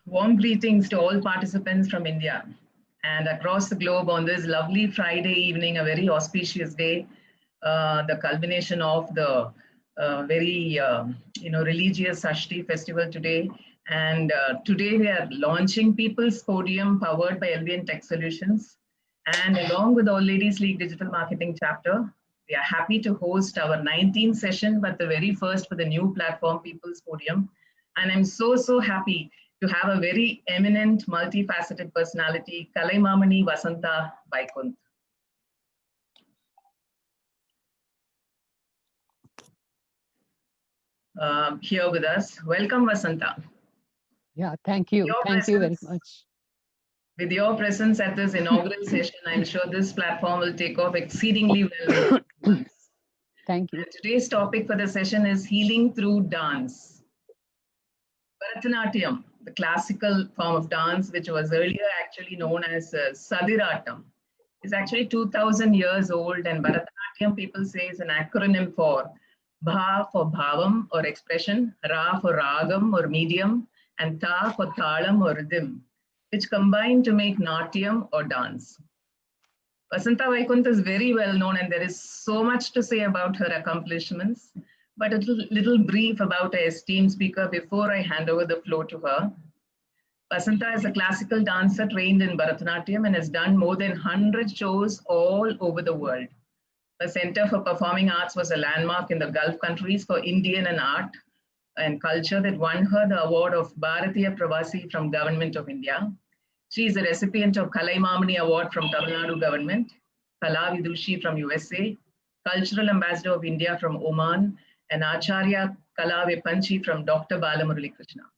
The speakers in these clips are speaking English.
Warm greetings to all participants from India and across the globe on this lovely Friday evening, a very auspicious day, the culmination of the very religious Ashti festival today. And today we are launching People's Podium powered by LBN Tech Solutions. And along with All Ladies League Digital Marketing Chapter, we are happy to host our 19th session, but the very first for the new platform, People's Podium. And I'm so happy to have a very eminent, multifaceted personality, Kalaimamani Vasantha Vaikunth. Here with us. Welcome, Vasantha. Yeah, thank you. Thank you very much. With your presence at this inaugural session, I'm sure this platform will take off exceedingly well. Thank you. And today's topic for the session is healing through dance. Bharatanatyam, the classical form of dance, which was earlier actually known as Sadiratam, is actually 2000 years old, and Bharatanatyam, people say, is an acronym for Bha for Bhavam or expression, Ra for Ragam or medium, and Ta for Talam or rhythm, which combine to make Natyam or dance. Vasantha Vaikunth is very well known, and there is so much to say about her accomplishments, but a little brief about our esteemed speaker before I hand over the floor to her. Vasantha is a classical dancer trained in Bharatanatyam and has done more than 100 shows all over the world. Her Center for Performing Arts was a landmark in the Gulf countries for Indian and art and culture that won her the award of Bharathiyaar Pravasi from Government of India. She is a recipient of Kalaimamani Award from Tamil Nadu government, Kala Vidushi from USA, Cultural Ambassador of India from Oman, and Acharya Kala Vepanchi from Dr. Balamurali Krishna.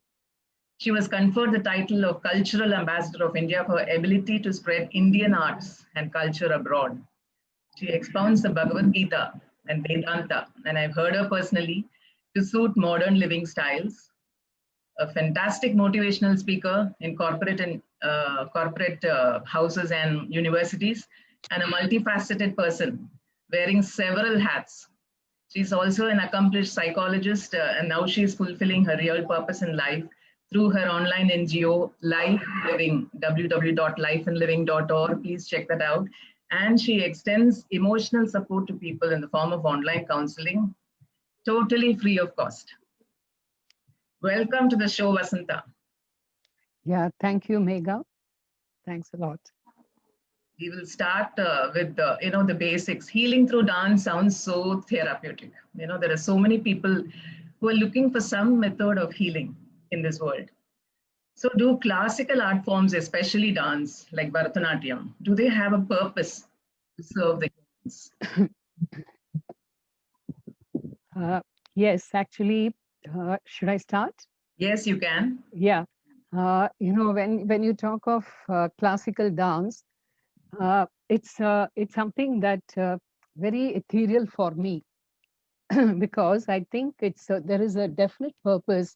She was conferred the title of Cultural Ambassador of India for her ability to spread Indian arts and culture abroad. She expounds the Bhagavad Gita and Vedanta, and I've heard her personally, to suit modern living styles. A fantastic motivational speaker in corporate houses and universities, and a multifaceted person wearing several hats. She's also an accomplished psychologist, and now she's fulfilling her real purpose in life through her online NGO, Life Living, www.lifeandliving.org. Please check that out. And she extends emotional support to people in the form of online counseling, totally free of cost. Welcome to the show, Vasantha. Yeah, thank you, Mega. Thanks a lot. We will start with the basics. Healing through dance sounds so therapeutic. There are so many people who are looking for some method of healing in this world. So do classical art forms, especially dance, like Bharatanatyam, do they have a purpose to serve the humans? Yes, actually, should I start? Yes, you can. Yeah. When you talk of classical dance, it's something that very ethereal for me because I think there is a definite purpose.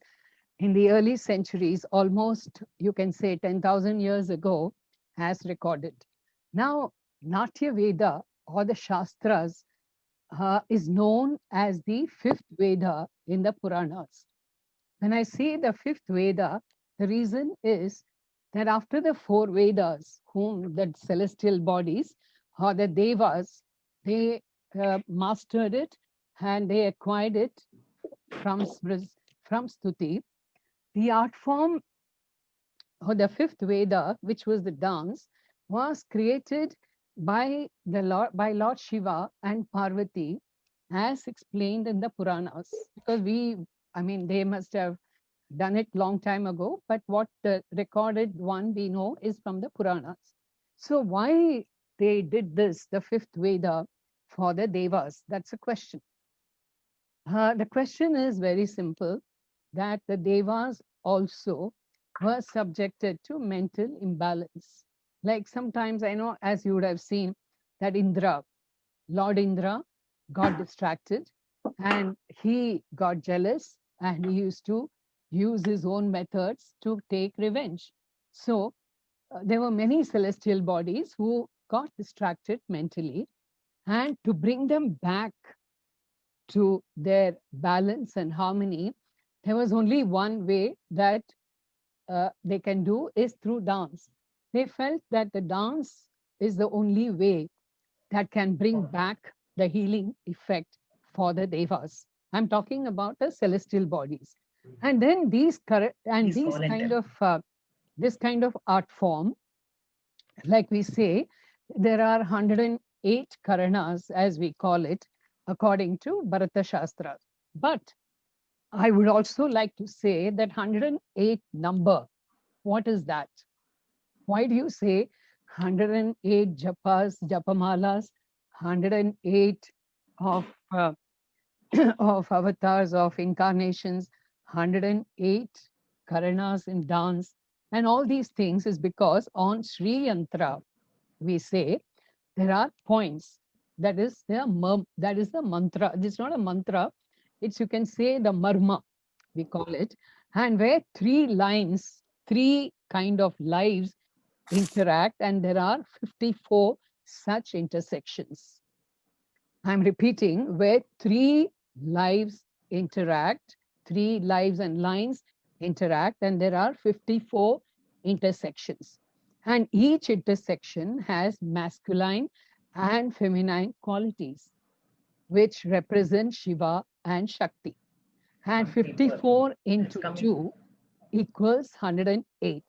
In the early centuries, almost you can say 10,000 years ago, as recorded. Now, Natya Veda or the Shastras is known as the fifth Veda in the Puranas. When I say the fifth Veda, the reason is that after the four Vedas, whom the celestial bodies or the Devas, they mastered it and they acquired it from Stuti. The art form or the fifth Veda, which was the dance, was created by Lord Shiva and Parvati, as explained in the Puranas. Because they must have done it long time ago, but what the recorded one we know is from the Puranas. So why they did this, the fifth Veda, for the Devas? That's a question. The question is very simple, that the Devas also were subjected to mental imbalance. Like sometimes, I know, as you would have seen, that Lord Indra got distracted and he got jealous and he used to use his own methods to take revenge. So there were many celestial bodies who got distracted mentally, and to bring them back to their balance and harmony, there was only one way, that they can do is through dance. They felt that the dance is the only way that can bring back the healing effect for the devas. I'm talking about the celestial bodies. And then Please fall in them. this kind of art form, like we say, there are 108 karanas, as we call it, according to Bharata Shastra. But I would also like to say that 108 number, what is that? Why do you say 108 japas, japamalas, 108 of of avatars, of incarnations, 108 karanas in dance, and all these things is because on Sri Yantra, we say there are points. That is the mantra. It's not a mantra. It's, you can say, the marma, we call it, and where three lines, three kind of lives interact, and there are 54 such intersections. I'm repeating, where three lives interact, three lives and lines interact, and there are 54 intersections. And each intersection has masculine and feminine qualities, which represent Shiva and Shakti. And 54 into 2 equals 108.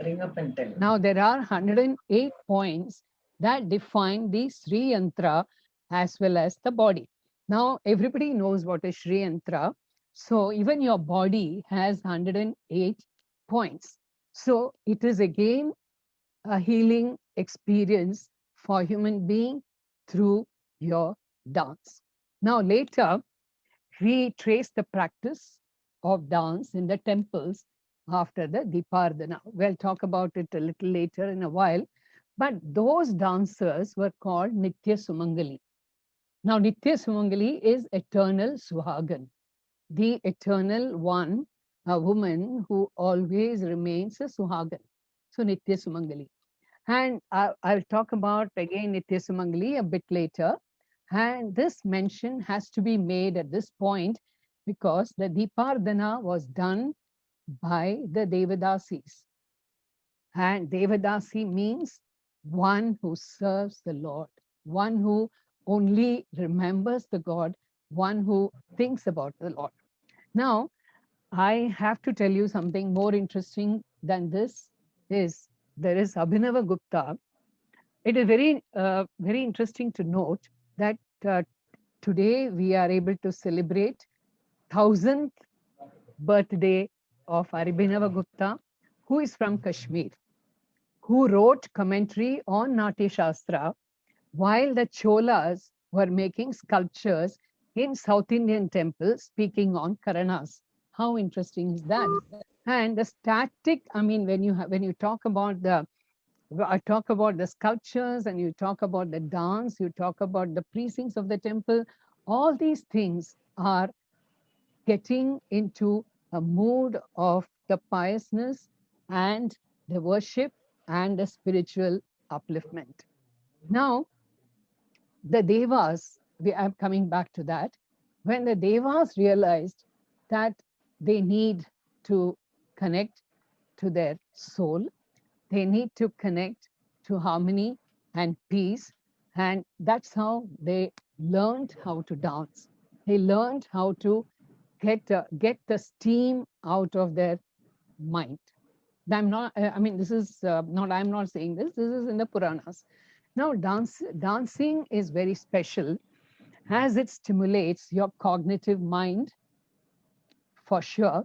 Ring up and tell. Now, there are 108 points that define the Sri Yantra as well as the body. Now, everybody knows what is Sri Yantra. So, even your body has 108 points. So, it is again a healing experience for human being through your dance. Now, later, we trace the practice of dance in the temples after the Dipardana. We'll talk about it a little later in a while. But those dancers were called Nitya Sumangali. Now, Nitya Sumangali is eternal Suhagan, the eternal one, a woman who always remains a Suhagan. So, Nitya Sumangali. And I'll talk about again Nitya Sumangali a bit later. And this mention has to be made at this point because the Dipardana was done by the Devadasis. And Devadasi means one who serves the Lord, one who only remembers the God, one who thinks about the Lord. Now, I have to tell you something more interesting than this is there is Abhinava Gupta. It is very interesting to note that today we are able to celebrate 1000th birthday of Abhinava Gupta, who is from Kashmir, who wrote commentary on Natya Shastra while the Cholas were making sculptures in South Indian temples speaking on Karanas. How interesting is that? And the static, I mean, when you talk about I talk about the sculptures and you talk about the dance, you talk about the precincts of the temple, all these things are getting into a mood of the piousness and the worship and the spiritual upliftment. Now, the Devas, I'm coming back to that, when the Devas realized that they need to connect to their soul, they need to connect to harmony and peace. And that's how they learned how to dance. They learned how to get the steam out of their mind. I'm not, I mean, this is not, I'm not saying this, this is in the Puranas. Now, dancing is very special as it stimulates your cognitive mind for sure,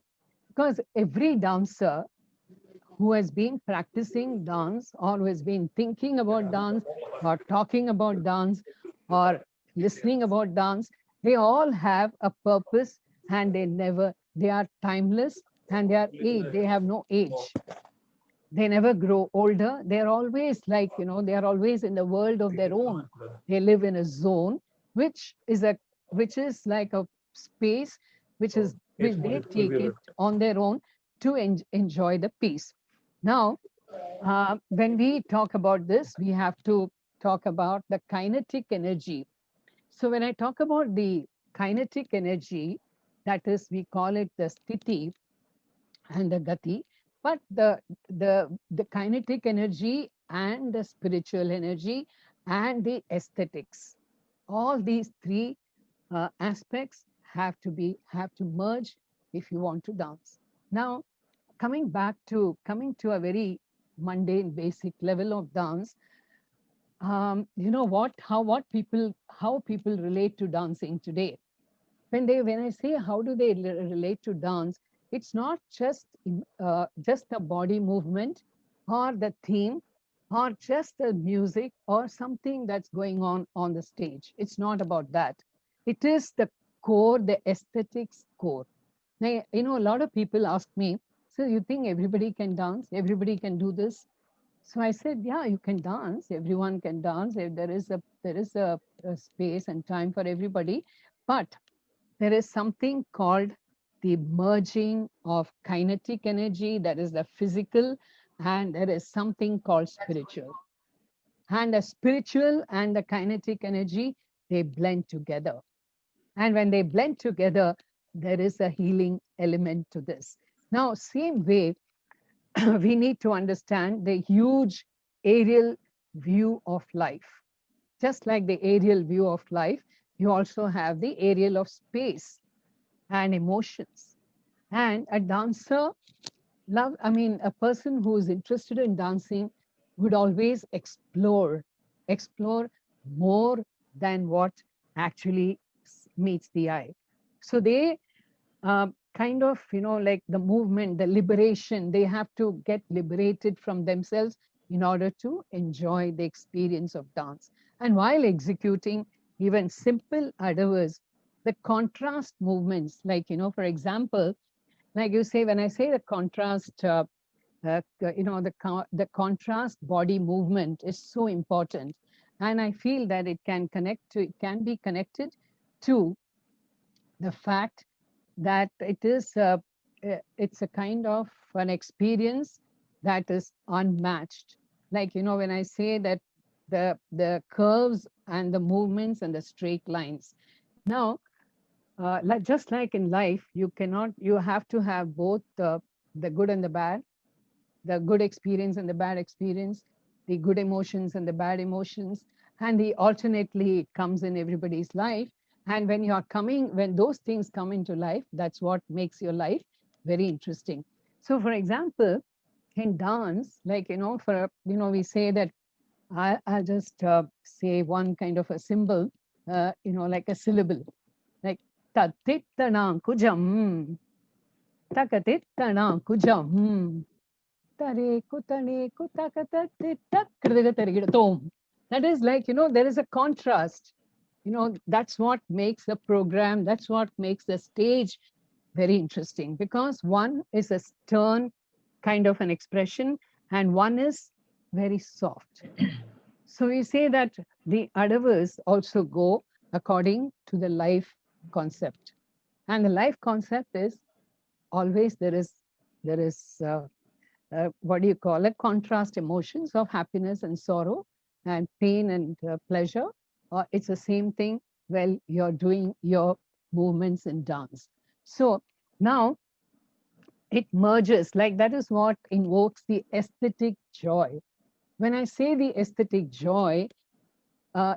because every dancer who has been practicing dance or who has been thinking about dance or talking about dance or listening about dance, they all have a purpose and they are timeless and they have no age. They never grow older. They're always like, they are always in the world of their own. They live in a zone, which is like a space, which they take it on their own to enjoy the peace. Now, when we talk about this, we have to talk about the kinetic energy. So when I talk about the kinetic energy, that is, we call it the sthiti and the gati. but the kinetic energy and the spiritual energy and the aesthetics, all these three aspects have to merge if you want to dance. Now, coming to a very mundane, basic level of dance, you know what? How people relate to dancing today. When I say how do they relate to dance, it's not just the body movement or the theme or just the music or something that's going on the stage. It's not about that. It is the core, the aesthetics core. Now, you know, a lot of people ask me, so you think everybody can dance? Everybody can do this? So I said, yeah, you can dance. Everyone can dance. There is a space and time for everybody, but there is something called the merging of kinetic energy, that is the physical, and there is something called spiritual. And the spiritual and the kinetic energy, they blend together. And when they blend together, there is a healing element to this. Now, same way, we need to understand the huge aerial view of life. Just like the aerial view of life, you also have the aerial of space and emotions. And a dancer, a person who is interested in dancing would always explore more than what actually meets the eye. So they kind of, you know, like the movement, the liberation, they have to get liberated from themselves in order to enjoy the experience of dance. And while executing even simple adavers, the contrast movements, like, you know, for example, like you say, when I say the contrast, you know, the contrast body movement is so important. And I feel that it can be connected to the fact that it's a kind of an experience that is unmatched. Like, you know, when I say that the curves and the movements and the straight lines. Now, just like in life, you have to have both the good and the bad, the good experience and the bad experience, the good emotions and the bad emotions, and the alternately it comes in everybody's life. And when those things come into life, that's what makes your life very interesting. So, for example, in dance, like, you know, we say that I'll just say one kind of a symbol, you know, like a syllable, like tatitana kujam, takatitana kujam. Tare kutane kutakatati tak kridagatarigidatom. That is like, you know, there is a contrast. You know, that's what makes the program, that's what makes the stage very interesting, because one is a stern kind of an expression and one is very soft. So we say that the adavers also go according to the life concept. And the life concept is always there is what do you call it, contrast emotions of happiness and sorrow and pain and pleasure. It's the same thing while you're doing your movements in dance. So now it merges, like that is what invokes the aesthetic joy. When I say the aesthetic joy,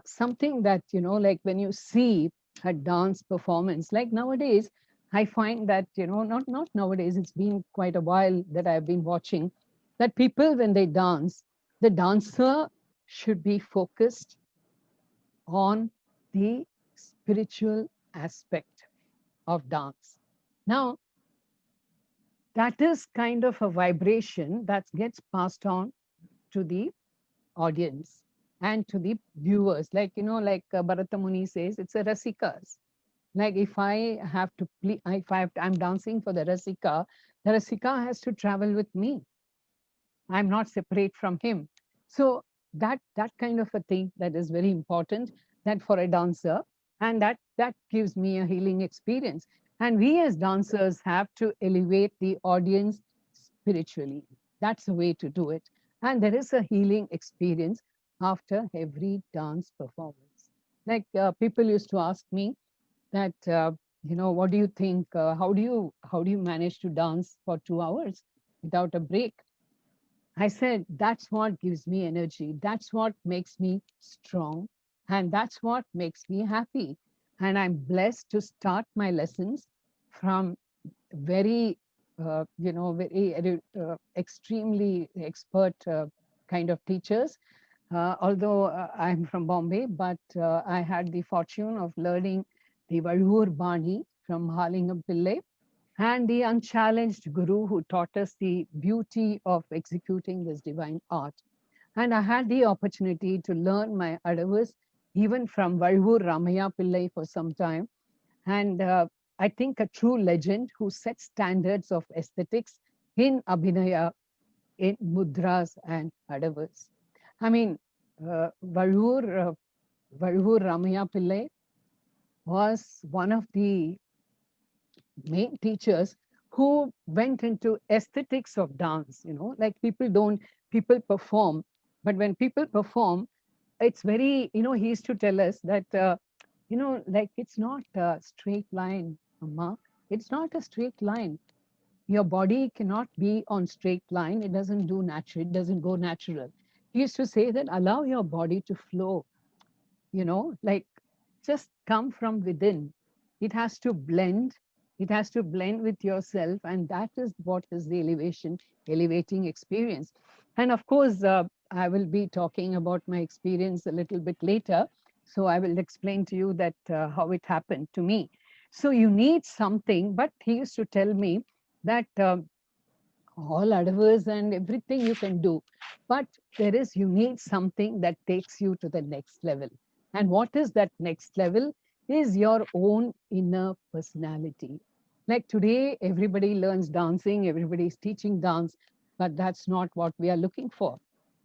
something that, you know, like when you see a dance performance, like nowadays, I find that, you know, not nowadays, it's been quite a while that I've been watching that people, when they dance, the dancer should be focused on the spiritual aspect of dance. Now, that is kind of a vibration that gets passed on to the audience and to the viewers. Like, you know, like Bharathamuni says, it's a rasikas. Like if I have to play, if I'm dancing for the rasika has to travel with me. I'm not separate from him. So that kind of a thing that is very important, that for a dancer, and that gives me a healing experience. And we as dancers have to elevate the audience spiritually. That's the way to do it. And there is a healing experience after every dance performance. Like people used to ask me that, you know, what do you think? How do you manage to dance for 2 hours? without a break. I said, that's what gives me energy. That's what makes me strong. And that's what makes me happy. And I'm blessed to start my lessons from very, extremely expert kind of teachers. Although I'm from Bombay, but I had the fortune of learning the Valur Bani from Halingam Pillai and the unchallenged guru who taught us the beauty of executing this divine art. And I had the opportunity to learn my adavas even from Valur Ramaya Pillai for some time. And I think a true legend who set standards of aesthetics in Abhinaya, in mudras and adavas. I mean, Valur Ramaya Pillai was one of the main teachers who went into aesthetics of dance, like people perform, but when people perform, it's very, he used to tell us that, like it's not a straight line, Amma. It's not a straight line. Your body cannot be on straight line. It doesn't do natural. It doesn't go natural. He used to say that allow your body to flow, like just come from within. It has to blend. It has to blend with yourself. And that is what is the elevating experience. And of course, I will be talking about my experience a little bit later. So I will explain to you that how it happened to me. So you need something, but he used to tell me that all adverse and everything you can do, but you need something that takes you to the next level. And what is that next level is your own inner personality. Like today everybody learns dancing, everybody is teaching dance, but that's not what we are looking for.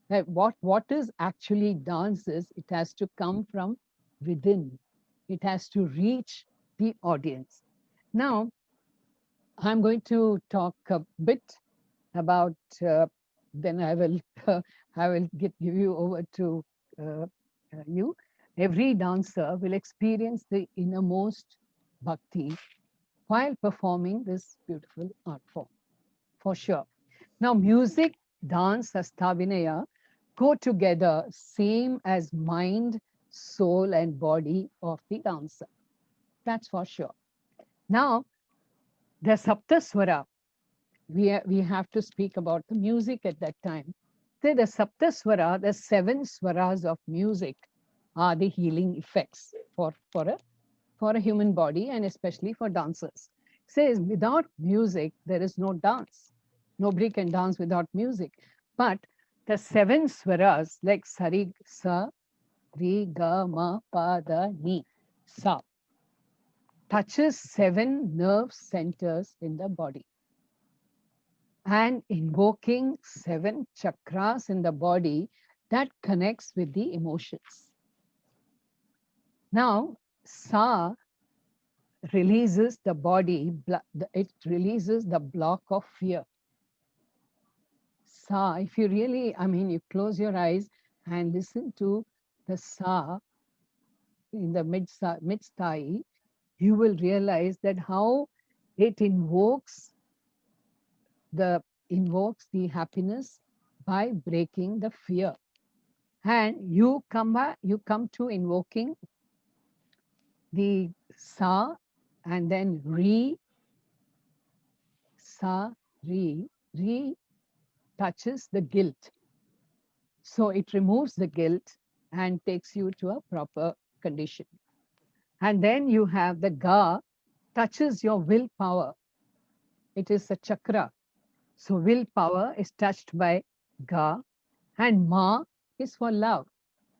Like what is actually dance is it has to come from within. It has to reach the audience. Now I'm going to talk a bit about, then I will I will give you over to uh, you. Every dancer will experience the innermost bhakti while performing this beautiful art form, for sure. Now, music, dance, astavinaya go together, same as mind, soul, and body of the dancer. That's for sure. Now, the Saptaswara, we have to speak about the music at that time. Say the Saptaswara, the seven swaras of music, are the healing effects for a human body and especially for dancers. Says without music there is no dance. Nobody can dance without music. But the seven swaras like sari sa re ga ma pa da ni sa touches seven nerve centers in the body and invoking seven chakras in the body that connects with the emotions. Now, Sa releases the body, it releases the block of fear. Sa, if you really, you close your eyes and listen to the Sa in the mid-thigh, you will realize that how it invokes the happiness by breaking the fear. And you come to invoking the sa and then sa, re touches the guilt. So it removes the guilt and takes you to a proper condition. And then you have the ga touches your willpower. It is a chakra. So willpower is touched by ga, and ma is for love.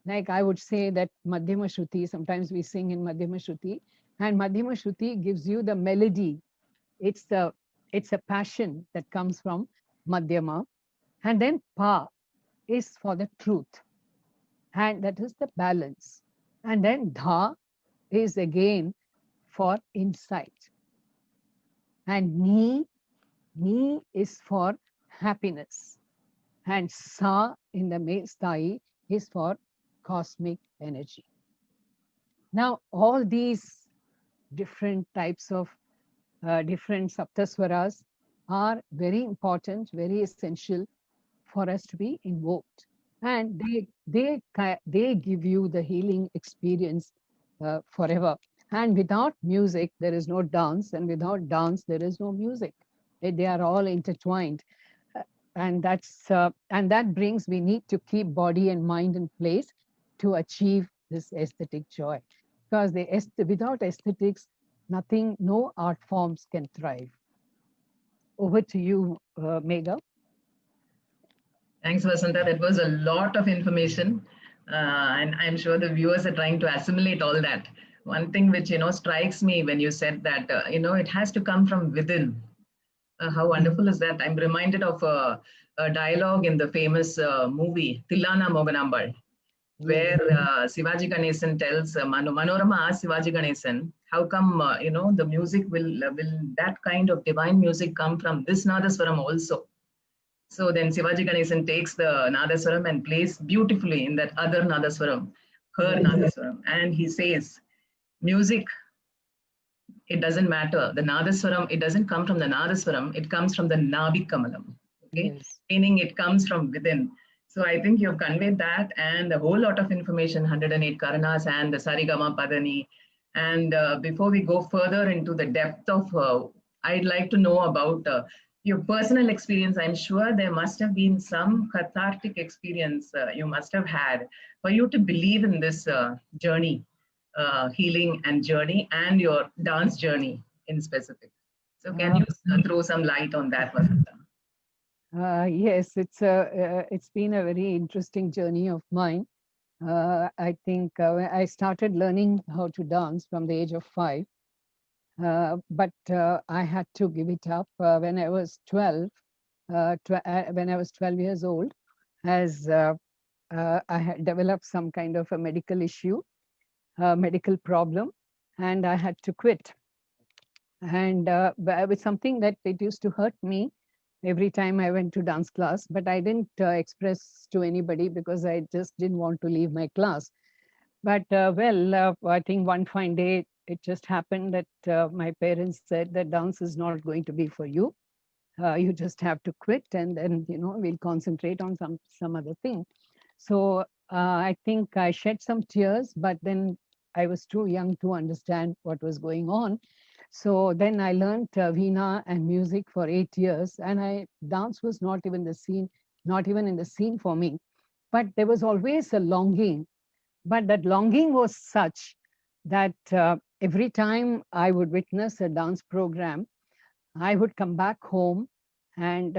Like I would say that Madhyama Shruti, sometimes we sing in Madhyama Shruti, and Madhyama Shruti gives you the melody. It's a passion that comes from Madhyama. And then pa is for the truth. And that is the balance. And then dha is again for insight. And ni is for happiness. And sa in the sthai is for cosmic energy. Now, all these different types of different saptaswaras are very important, very essential for us to be invoked. And they give you the healing experience forever. And without music, there is no dance, and without dance, there is no music. They are all intertwined. Uh, and that brings, we need to keep body and mind in place to achieve this aesthetic joy. Because without aesthetics, nothing, no art forms can thrive. Over to you, Megha. Thanks, Vasantha. That was a lot of information, and I'm sure the viewers are trying to assimilate all that. One thing which strikes me when you said that it has to come from within. How wonderful is that? I'm reminded of a dialogue in the famous movie Tillana Moganambal, where Sivaji Ganesan tells Manorama asks Sivaji Ganesan, how come the music will that kind of divine music come from this Nadaswaram also? So then Sivaji Ganesan takes the Nadaswaram and plays beautifully in that other Nadaswaram, her Nadaswaram, and he says, music, it doesn't matter. The Nadaswaram, it doesn't come from the Nadaswaram, it comes from the Nabi Kamalam. Okay, Yes. meaning it comes from within. So I think you've conveyed that and a whole lot of information, 108 Karanas and the Sarigama Padani. And before we go further into the depth of, I'd like to know about your personal experience. I'm sure there must have been some cathartic experience you must have had for you to believe in this journey, healing and journey, and your dance journey in specific. So can you throw some light on that, Vasantha? Yes, it's been a very interesting journey of mine. I think I started learning how to dance from the age of 5, but I had to give it up when I was 12. When I was 12 years old, as I had developed some kind of a medical issue, medical problem, and I had to quit. And with something that it used to hurt me every time I went to dance class, but I didn't express to anybody because I just didn't want to leave my class. But I think one fine day it just happened that my parents said that dance is not going to be for you. You just have to quit, and then we'll concentrate on some other thing. So I think I shed some tears, but then I was too young to understand what was going on. So then I learned veena and music for 8 years, and I dance was not even the scene, not even in the scene for me. But there was always a longing. But that longing was such that every time I would witness a dance program, I would come back home and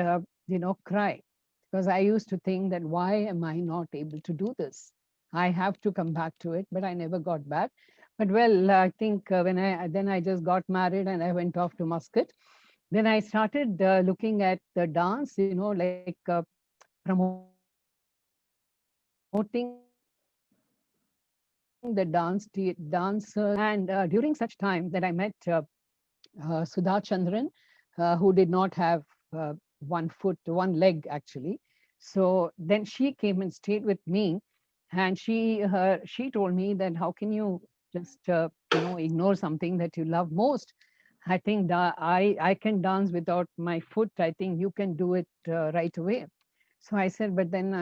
cry, because I used to think that why am I not able to do this? I have to come back to it, but I never got back. But I think when I just got married and I went off to Muscat, then I started looking at the dance, like promoting the dancers. And during such time that I met Sudha Chandran, who did not have one foot, one leg actually. So then she came and stayed with me, and she told me that how can you just ignore something that you love most? I think that I can dance without my foot. I think you can do it right away. So I said, but then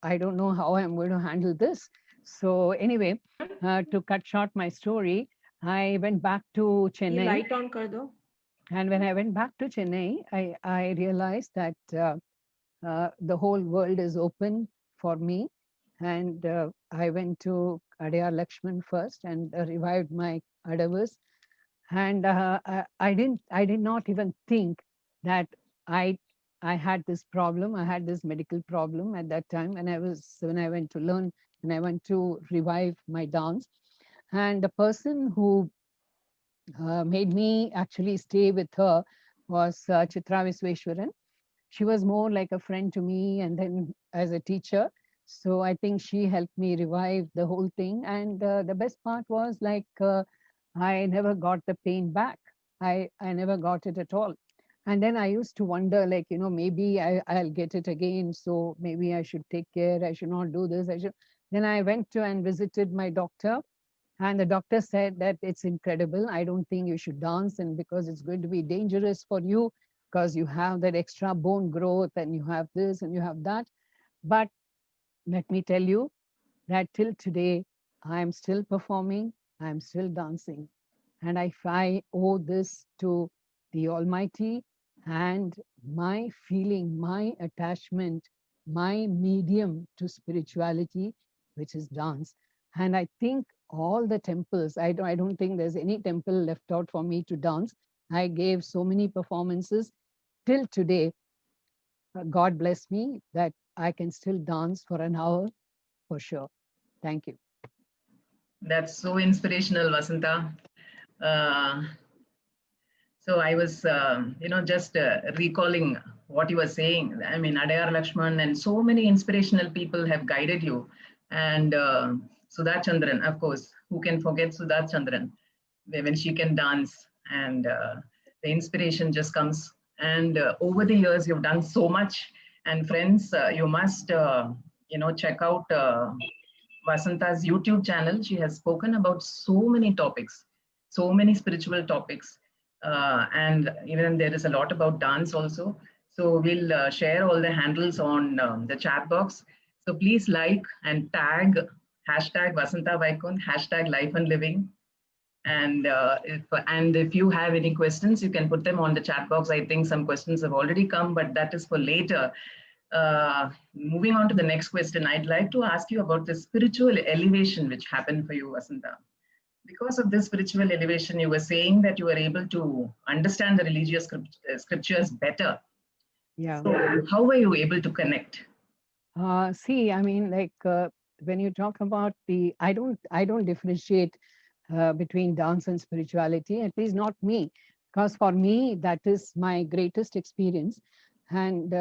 I don't know how I'm going to handle this. So anyway, to cut short my story, I went back to ये Chennai. Light on कर दो. And when I went back to Chennai, I realized that the whole world is open for me. And I went to Adiyar Lakshman first and revived my Adavas. And I did not even think that I I had this problem. I had this medical problem at that time when I went to learn, when I went to revive my dance. And the person who made me actually stay with her was Chitra Visweswaran. She was more like a friend to me, and then as a teacher. So I think she helped me revive the whole thing. And the best part was I never got the pain back. I never got it at all. And then I used to wonder, maybe I'll get it again. So maybe I should take care. I should not do this. I should. Then I went to and visited my doctor, and the doctor said that it's incredible. I don't think you should dance, and because it's going to be dangerous for you, because you have that extra bone growth and you have this and you have that. But let me tell you that till today, I am still performing, I am still dancing. And if I owe this to the Almighty and my feeling, my attachment, my medium to spirituality, which is dance. And I think all the temples, I don't think there's any temple left out for me to dance. I gave so many performances till today. God bless me that I can still dance for an hour for sure. Thank you. That's so inspirational, Vasantha. Uh, so I was, just recalling what you were saying. I mean, Adayar Lakshman and so many inspirational people have guided you. And Sudha Chandran, of course, who can forget Sudha Chandran when she can dance and the inspiration just comes. And over the years, you've done so much. And friends, you must, check out Vasantha's YouTube channel. She has spoken about so many topics, so many spiritual topics. And even there is a lot about dance also. So we'll share all the handles on the chat box. So please like and tag hashtag Vasantha Vaikunth, hashtag life and living. And if you have any questions, you can put them on the chat box. I think some questions have already come, but that is for later. Moving on to the next question, I'd like to ask you about the spiritual elevation which happened for you, Vasantha. Because of this spiritual elevation, you were saying that you were able to understand the religious scriptures better. Yeah. So how were you able to connect? See, I mean, like when you talk about I don't differentiate between dance and spirituality, at least not me, because for me, that is my greatest experience. And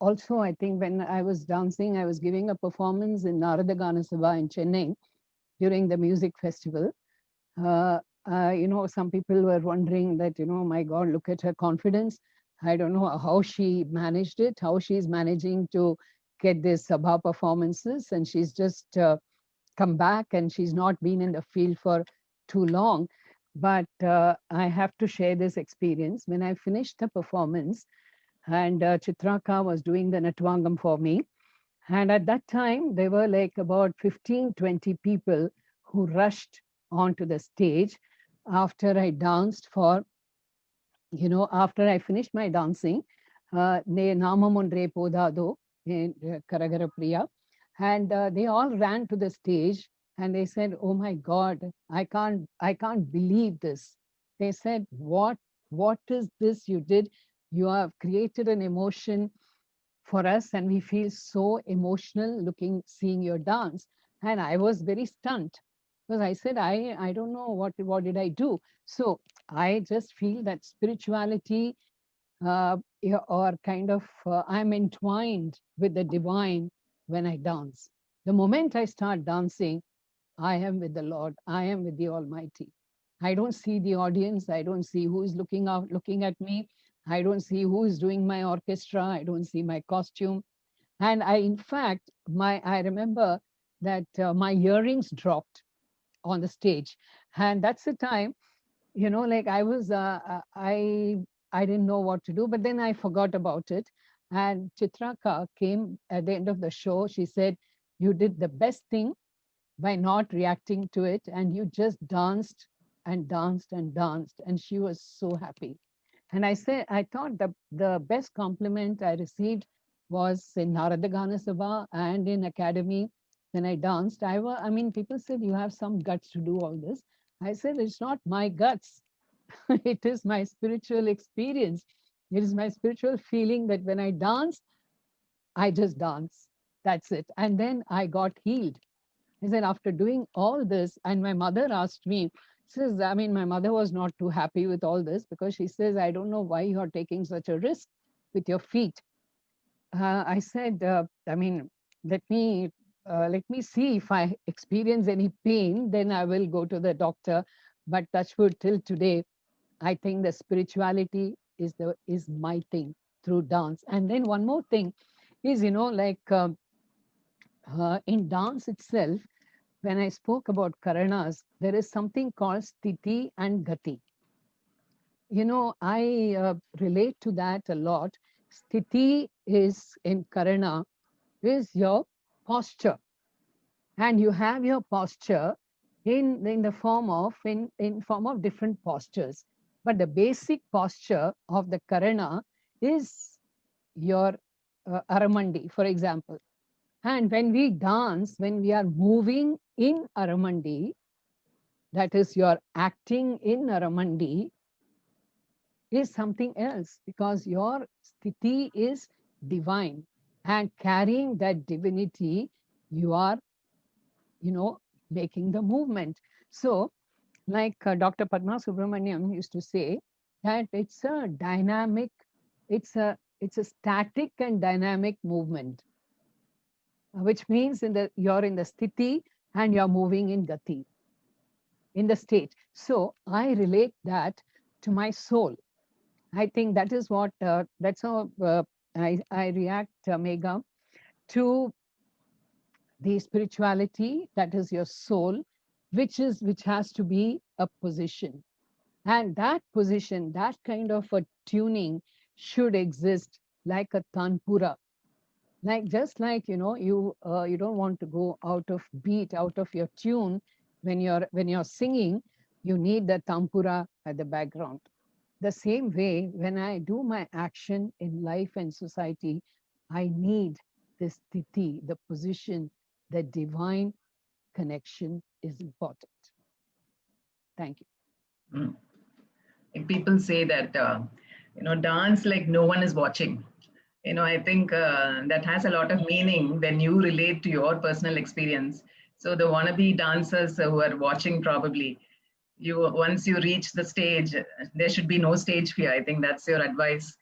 also, I think when I was dancing, I was giving a performance in Narada Gana Sabha in Chennai during the music festival. Uh, some people were wondering that, my God, look at her confidence. I don't know how she managed it, how she's managing to get these Sabha performances. And she's just come back and she's not been in the field for too long. But I have to share this experience. When I finished the performance, and Chitraka was doing the Natvangam for me. And at that time, there were like about 15, 20 people who rushed onto the stage after I danced for, after I finished my dancing, Ne Namamundre Podado, Karagara Priya, and they all ran to the stage and they said, "Oh my God, I can't believe this." They said, what is this you did? You have created an emotion for us and we feel so emotional seeing your dance. And I was very stunned because I said, I don't know what did I do. So I just feel that spirituality, yeah, or kind of I'm entwined with the divine when I dance. The moment I start dancing, I am with the Lord, I am with the Almighty. I don't see the audience, I don't see who is looking at me, I don't see who is doing my orchestra, I don't see my costume. And in fact, I remember that my earrings dropped on the stage. And that's the time, like I didn't know what to do, but then I forgot about it. And Chitraka came at the end of the show. She said, "You did the best thing by not reacting to it, and you just danced and danced and danced." And she was so happy. And I thought the best compliment I received was in Narada Gana Sabha and in academy when I danced. I mean, people said, "You have some guts to do all this." I said, "It's not my guts. It is my spiritual experience. It is my spiritual feeling that when I dance, I just dance. That's it." And then I got healed. I said, after doing all this, and my mother asked me, says, I mean, my mother was not too happy with all this because she says, "I don't know why you're taking such a risk with your feet." I said, I mean, let me let me see if I experience any pain, then I will go to the doctor. But touch wood, till today, I think the spirituality is my thing through dance. And then one more thing is, in dance itself, when I spoke about Karanas, there is something called Sthiti and Gati. I relate to that a lot. Sthiti is in Karana, is your posture. And you have your posture in the form of in form of different postures. But the basic posture of the Karana is your Aramandi, for example. And when we dance, when we are moving in Aramandi, that is, you're acting in Aramandi, is something else because your sthiti is divine. And carrying that divinity, you are, making the movement. So, like Dr. Padma Subramaniam used to say, that it's a dynamic, it's a static and dynamic movement, which means you're in the sthiti and you're moving in gati, in the state. So I relate that to my soul. I think that is what that's how I react, Megha, to the spirituality, that is your soul, which has to be a position. And that position, that kind of a tuning should exist like a tanpura. Like just like you don't want to go out of beat, out of your tune when you're singing, you need the tampura at the background. The same way, when I do my action in life and society, I need this sthiti, the position, the divine connection is important. Thank you. Mm. Like people say that, dance like no one is watching. I think that has a lot of meaning when you relate to your personal experience. So the wannabe dancers who are watching probably, once you reach the stage, there should be no stage fear. I think that's your advice.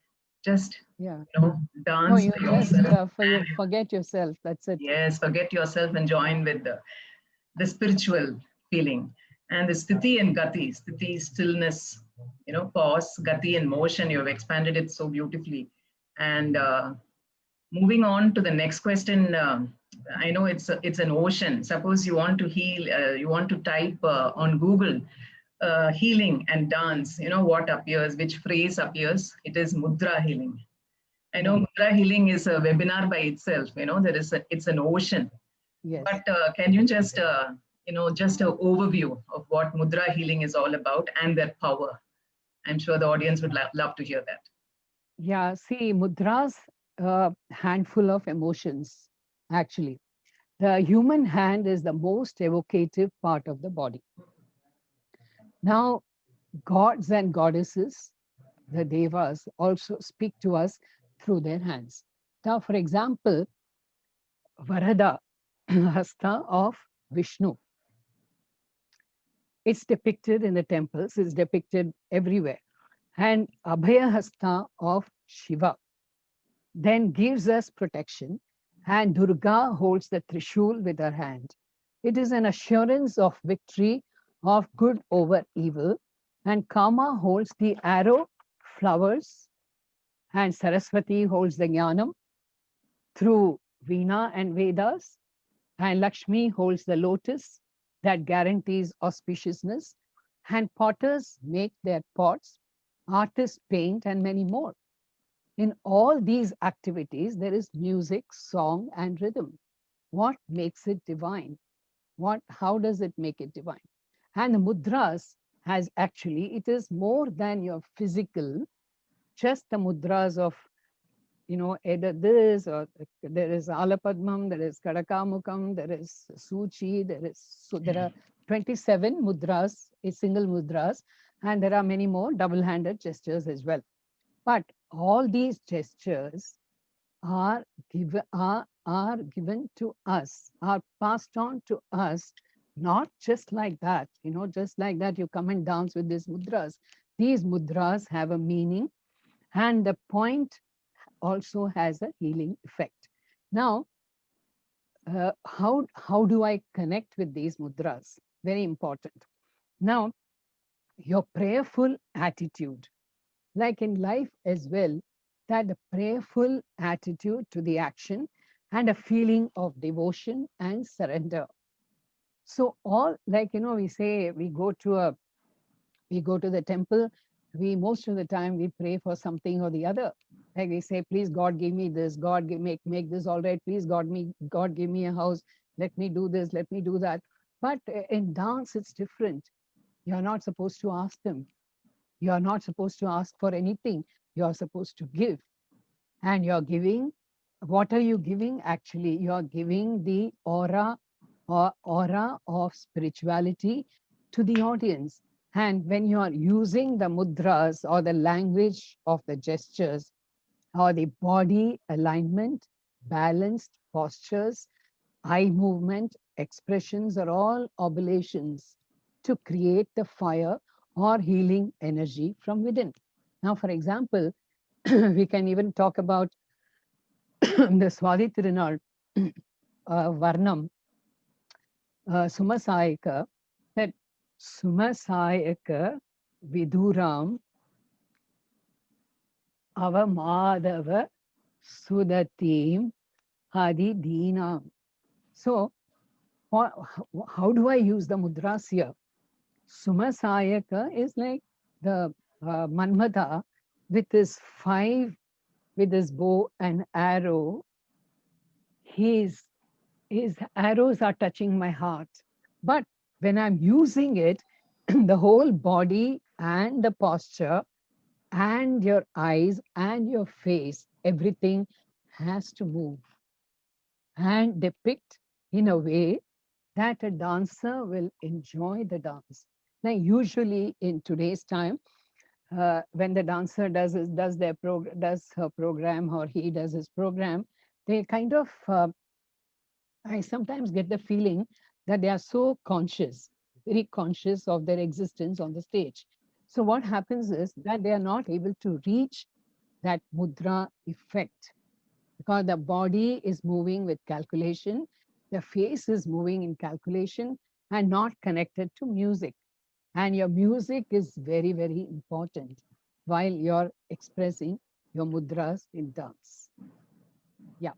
Just Yeah. No, dance you for just yourself. forget yourself. That's it. Yes, forget yourself and join with the spiritual feeling. And the sthiti and gati, sthiti, stillness, pause, gati and motion. You have expanded it so beautifully. And moving on to the next question, I know it's an ocean. Suppose you want to heal, you want to type on Google healing and dance. What appears, which phrase appears? It is mudra healing. I know Yeah. mudra healing is a webinar by itself. It's an ocean. Yes. But can you just, just an overview of what mudra healing is all about and their power? I'm sure the audience would love to hear that. Yeah. See, mudras, handful of emotions, actually. The human hand is the most evocative part of the body. Now, gods and goddesses, the devas, also speak to us through their hands. Now, for example, Varada Hasta of Vishnu. It's depicted in the temples, it's depicted everywhere. And Abhaya Hasta of Shiva then gives us protection, and Durga holds the Trishul with her hand. It is an assurance of victory of good over evil, and Kama holds the arrow, flowers, and Saraswati holds the Jnanam through Veena and Vedas, and Lakshmi holds the lotus that guarantees auspiciousness, and potters make their pots, artists paint, and many more. In all these activities, there is music, song, and rhythm. What makes it divine? How does it make it divine? And the mudras has actually, it is more than your physical, just the mudras of, either this or there is Alapadmam, there is Kadakamukam, there is Suchi, so there are 27 mudras, single mudras, and there are many more double-handed gestures as well. But all these gestures are given to us, are passed on to us, not just like that. Just like that, you come and dance with these mudras. These mudras have a meaning, and the point also has a healing effect. Now, how do I connect with these mudras? Very important. Now, your prayerful attitude, like in life as well, that the prayerful attitude to the action and a feeling of devotion and surrender. So all, like we say, we go to the temple we most of the time we pray for something or the other. Like we say, please God give me this, God make this all right, please God give me a house, let me do this, let me do that. But in dance, it's different. You're not supposed to ask them. You're not supposed to ask for anything. You're supposed to give. And you're giving, what are you giving? Actually, you're giving the aura of spirituality to the audience. And when you are using the mudras or the language of the gestures or the body alignment, balanced postures, eye movement, expressions are all oblations to create the fire or healing energy from within. Now, for example, we can even talk about the Swadi Tirunal Varnam Sumasayaka, that Sumasayaka Viduram Avamadava Sudatim Hadi Deenam. So, how do I use the mudras here? Sumasayaka is like the Manmada with his bow and arrow. His arrows are touching my heart. But when I'm using it, the whole body and the posture and your eyes and your face, everything has to move and depict in a way that a dancer will enjoy the dance. Now, usually in today's time, when the dancer does her program or he does his program, they kind of I sometimes get the feeling that they are so conscious, very conscious of their existence on the stage. So what happens is that they are not able to reach that mudra effect because the body is moving with calculation, the face is moving in calculation and not connected to music. And your music is very, very important while you're expressing your mudras in dance. Yeah.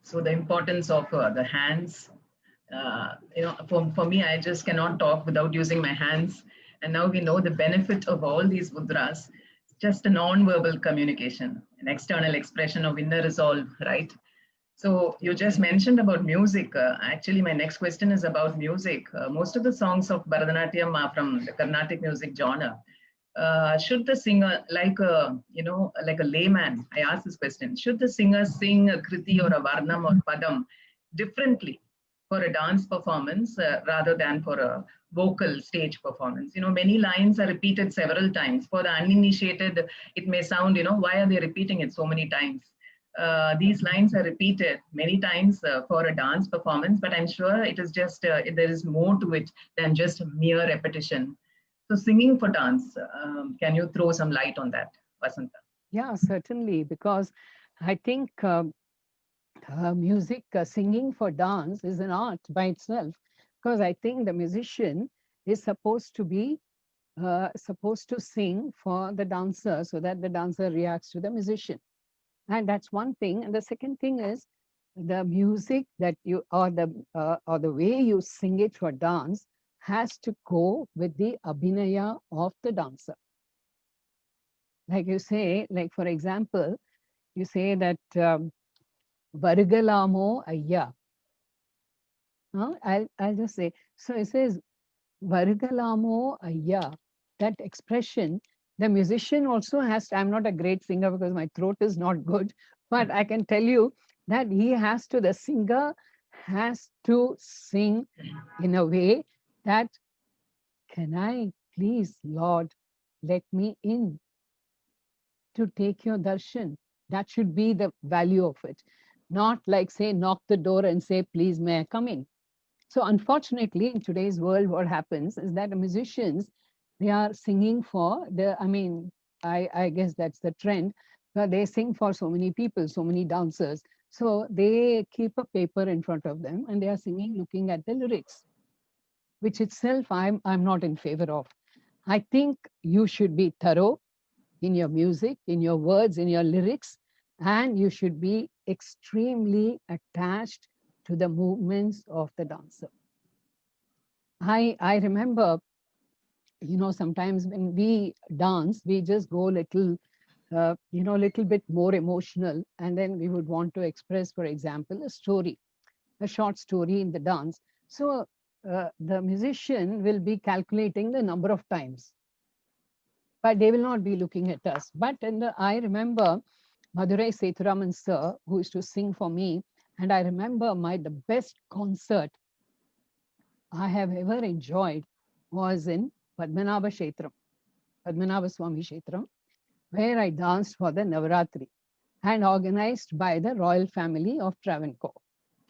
So the importance of the hands, for me, I just cannot talk without using my hands. And now we know the benefit of all these mudras, just a non-verbal communication, an external expression of inner resolve, right? So you just mentioned about music. Actually, my next question is about music. Most of the songs of Bharatanatyam are from the Carnatic music genre. Should the singer, like a layman, I ask this question, should the singer sing a kriti or a varnam or padam differently for a dance performance rather than for a vocal stage performance? Many lines are repeated several times. For the uninitiated, it may sound, why are they repeating it so many times? These lines are repeated many times for a dance performance, but I'm sure it is just, there is more to it than just mere repetition. So singing for dance, can you throw some light on that, Vasantha? Yeah, certainly, because I think music, singing for dance is an art by itself. Because I think the musician is supposed to sing for the dancer so that the dancer reacts to the musician. And that's one thing. And the second thing is the music that you or the way you sing it for dance has to go with the abhinaya of the dancer. Like you say, like for example, you say that Varugalamo Ayya. I'll just say, so it says Varugalamo Ayya. That expression, the musician also has to, I'm not a great singer because my throat is not good, but I can tell you that the singer has to sing in a way that, can I please, Lord, let me in to take your darshan. That should be the value of it. Not like, say, knock the door and say, please, may I come in? So unfortunately, in today's world, what happens is that the musicians, they are singing for I guess that's the trend, but they sing for so many people, so many dancers. So they keep a paper in front of them and they are singing looking at the lyrics, which itself I'm not in favor of. I think you should be thorough in your music, in your words, in your lyrics, and you should be extremely attached to the movements of the dancer. I remember sometimes when we dance, we just go little bit more emotional, and then we would want to express, for example, a short story in the dance. So the musician will be calculating the number of times, but they will not be looking at us. But I remember Madurai Sethuraman sir, who used to sing for me, and I remember the best concert I have ever enjoyed was in Padmanabha Kshetram, Padmanabha Swami Kshetram, where I danced for the Navaratri and organized by the royal family of Travancore.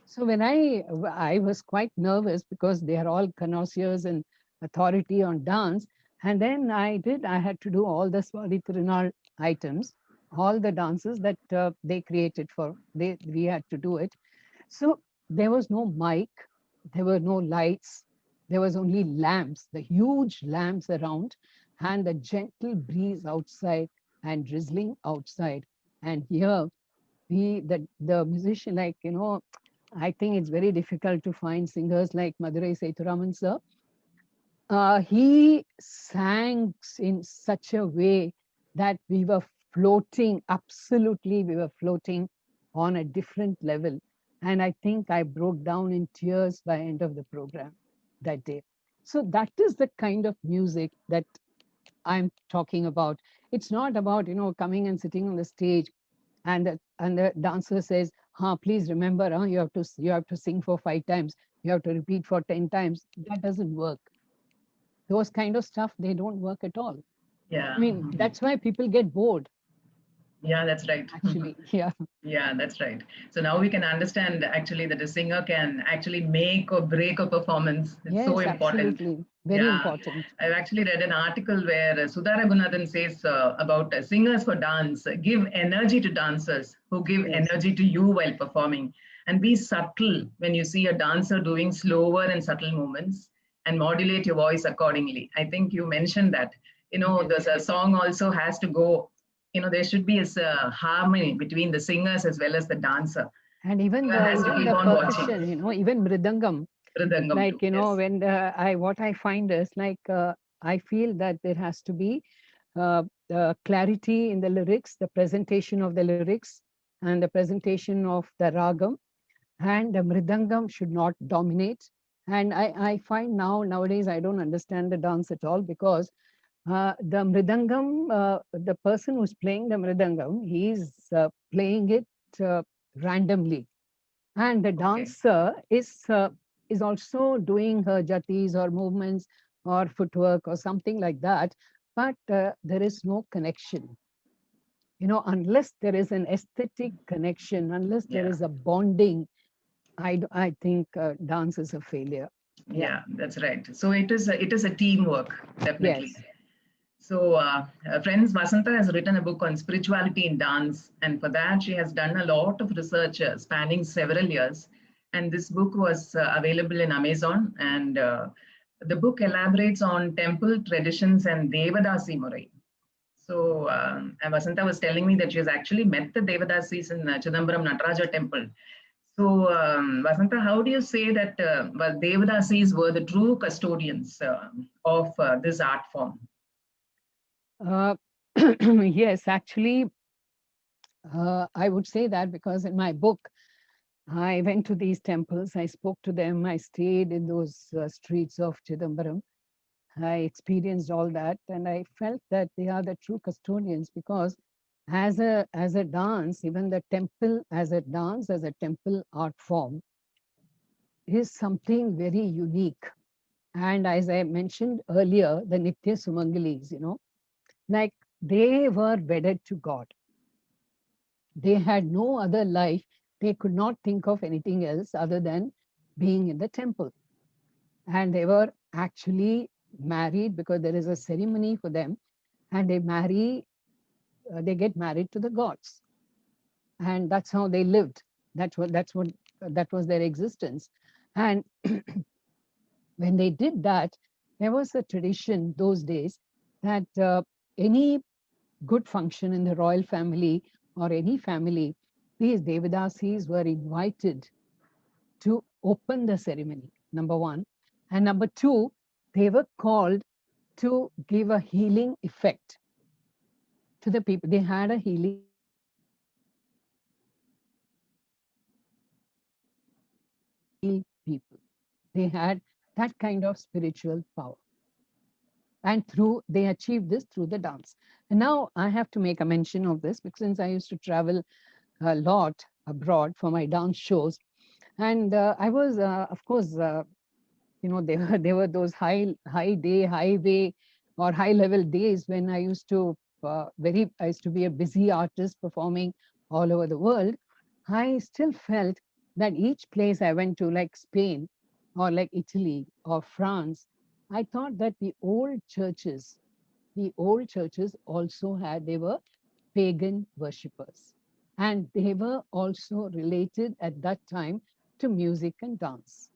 So when I was quite nervous because they are all connoisseurs and authority on dance. And then I had to do all the Swadi Tirunal items, all the dances that they created we had to do it. So there was no mic, there were no lights, there was only lamps, the huge lamps around, and the gentle breeze outside and drizzling outside. And here the musician, I think it's very difficult to find singers like Madurai Sethuraman sir. He sang in such a way that we were floating, absolutely, we were floating on a different level. And I think I broke down in tears by end of the program that day. So that is the kind of music that I'm talking about. It's not about, coming and sitting on the stage and the dancer says, please remember, you have to sing for 5 times, you have to repeat for 10 times. That doesn't work. Those kind of stuff, they don't work at all. Yeah. I mean, that's why people get bored, Yeah, that's right. actually. Yeah. Yeah, that's right. So now we can understand actually that a singer can actually make or break a performance. It's so Yes, important. absolutely. Very Yeah, important. I've actually read an article where Sudha Raghunathan says about singers for dance give energy to dancers who give Yes. energy to you while performing, and be subtle when you see a dancer doing slower and subtle movements and modulate your voice accordingly. I think you mentioned that. Yes. The song also has to go, there should be a harmony between the singers as well as the dancer. And even One the has to even keep the on watching. percussion, even mridangam, Mridangam too, yes. when what I find is I feel that there has to be clarity in the lyrics, the presentation of the lyrics, and the presentation of the ragam, and the mridangam should not dominate. And I find nowadays I don't understand the dance at all because the mridangam, the person who's playing the mridangam, he's playing it randomly, and the Okay. dancer is also doing her jatis or movements or footwork or something like that, but there is no connection. Unless there is an aesthetic connection, unless there Yeah. is a bonding, I think dance is a failure. Yeah. Yeah, that's right. So it is a teamwork, definitely. Yes. So, friends, Vasantha has written a book on spirituality in dance, and for that she has done a lot of research spanning several years. And this book was available in Amazon, and the book elaborates on temple traditions and Devadasi Murai. So, and Vasantha was telling me that she has actually met the Devadasis in Chidambaram Nataraja temple. So, Vasantha, how do you say that Devadasis were the true custodians of this art form? uh, yes, actually, I would say that because in my book I went to these temples, I spoke to them, I stayed in those streets of Chidambaram. I experienced all that, and I felt that they are the true custodians because as a dance, even the temple as a dance, as a temple art form, is something very unique. And as I mentioned earlier, the Nitya Sumangalis, like they were wedded to God. They had no other life. They could not think of anything else other than being in the temple. And they were actually married because there is a ceremony for them, and they get married to the gods, and that's how they lived. That was their existence. And when they did that, there was a tradition those days that any good function in the royal family or any family, these Devadasis were invited to open the ceremony, number one. And number two, they were called to give a healing effect to the people. They had a healing effect. They had that ability to heal people. They had that kind of spiritual power. And they achieved this through the dance. And now I have to make a mention of this because since I used to travel a lot abroad for my dance shows, and I was, of course, there were those highway or high level days when I used to be a busy artist performing all over the world. I still felt that each place I went to, like Spain or like Italy or France, I thought that the old churches also they were pagan worshippers, and they were also related at that time to music and dance.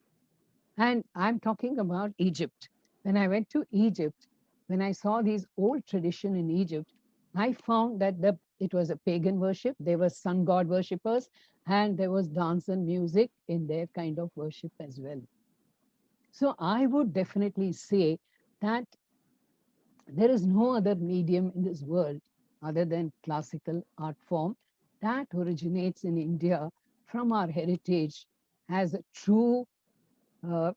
And I'm talking about Egypt. When I went to Egypt, when I saw these old tradition in Egypt, I found that it was a pagan worship. There were sun god worshippers, and there was dance and music in their kind of worship as well. So I would definitely say that there is no other medium in this world other than classical art form that originates in India from our heritage as a true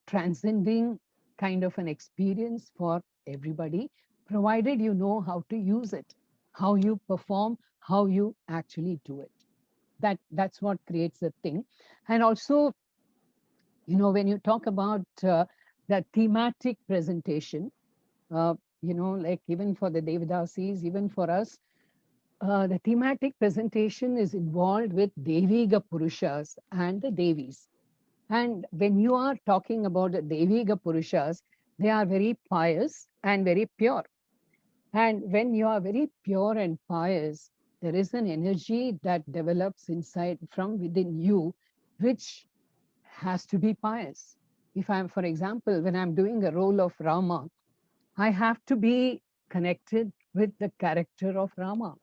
transcending kind of an experience for everybody, provided you know how to use it, how you perform, how you actually do it. That's what creates the thing. And also, when you talk about the thematic presentation, uh, like even for the Devadasis, even for us, the thematic presentation is involved with Deviga Purushas and the Devis. And when you are talking about the Deviga Purushas, they are very pious and very pure. And when you are very pure and pious, there is an energy that develops inside from within you, which has to be pious. If I'm, for example, when I'm doing a role of Rama, I have to be connected with the character of Rama.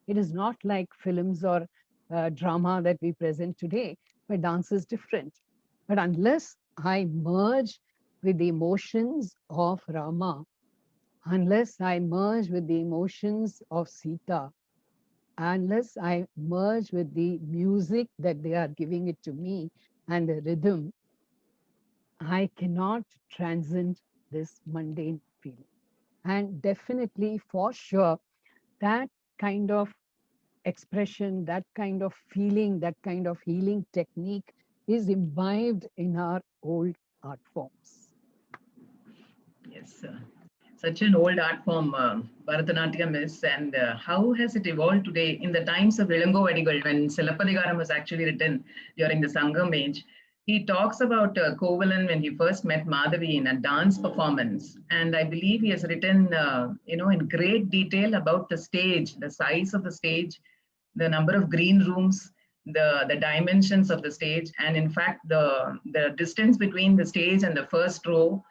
It is not like films or drama that we present today, where dance is different. But unless I merge with the emotions of Rama, unless I merge with the emotions of Sita, unless I merge with the music that they are giving it to me and the rhythm, I cannot transcend this mundane feeling. And definitely, for sure, that kind of expression, that kind of feeling, that kind of healing technique is imbibed in our old art forms. Yes, such an old art form, Bharatanatyam is, and how has it evolved today in the times of Vilango Vadigal when Silappadigaram was actually written during the Sangam age? He talks about Kovalan when he first met Madhavi in a dance performance, and I believe he has written, in great detail about the stage, the size of the stage, the number of green rooms, the dimensions of the stage, and in fact the distance between the stage and the first row.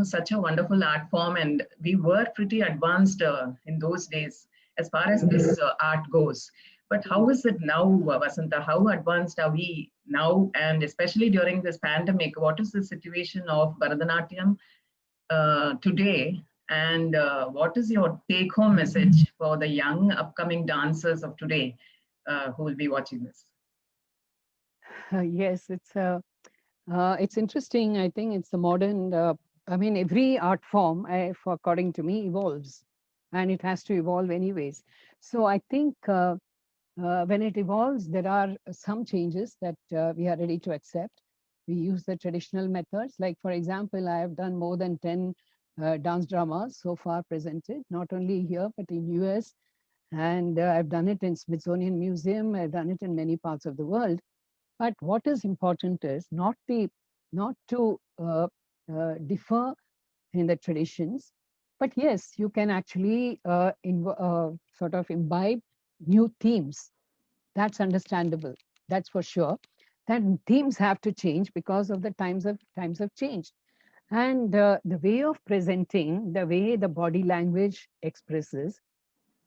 Such a wonderful art form, and we were pretty advanced in those days as far as this art goes. But how is it now, Vasantha? How advanced are we now? And especially during this pandemic, what is the situation of Bharatanatyam today? And what is your take home message for the young upcoming dancers of today who will be watching this? Yes, it's interesting. I think it's a modern. I mean, every art form, according to me, evolves, and it has to evolve anyways. So I think when it evolves, there are some changes that we are ready to accept. We use the traditional methods. Like, for example, I have done more than 10 dance dramas so far presented, not only here, but in US. And I've done it in Smithsonian Museum. I've done it in many parts of the world. But what is important is not to differ in the traditions, but yes, you can actually sort of imbibe new themes. That's understandable. That's for sure. Then themes have to change because of the times have changed, and the way of presenting, the way the body language expresses,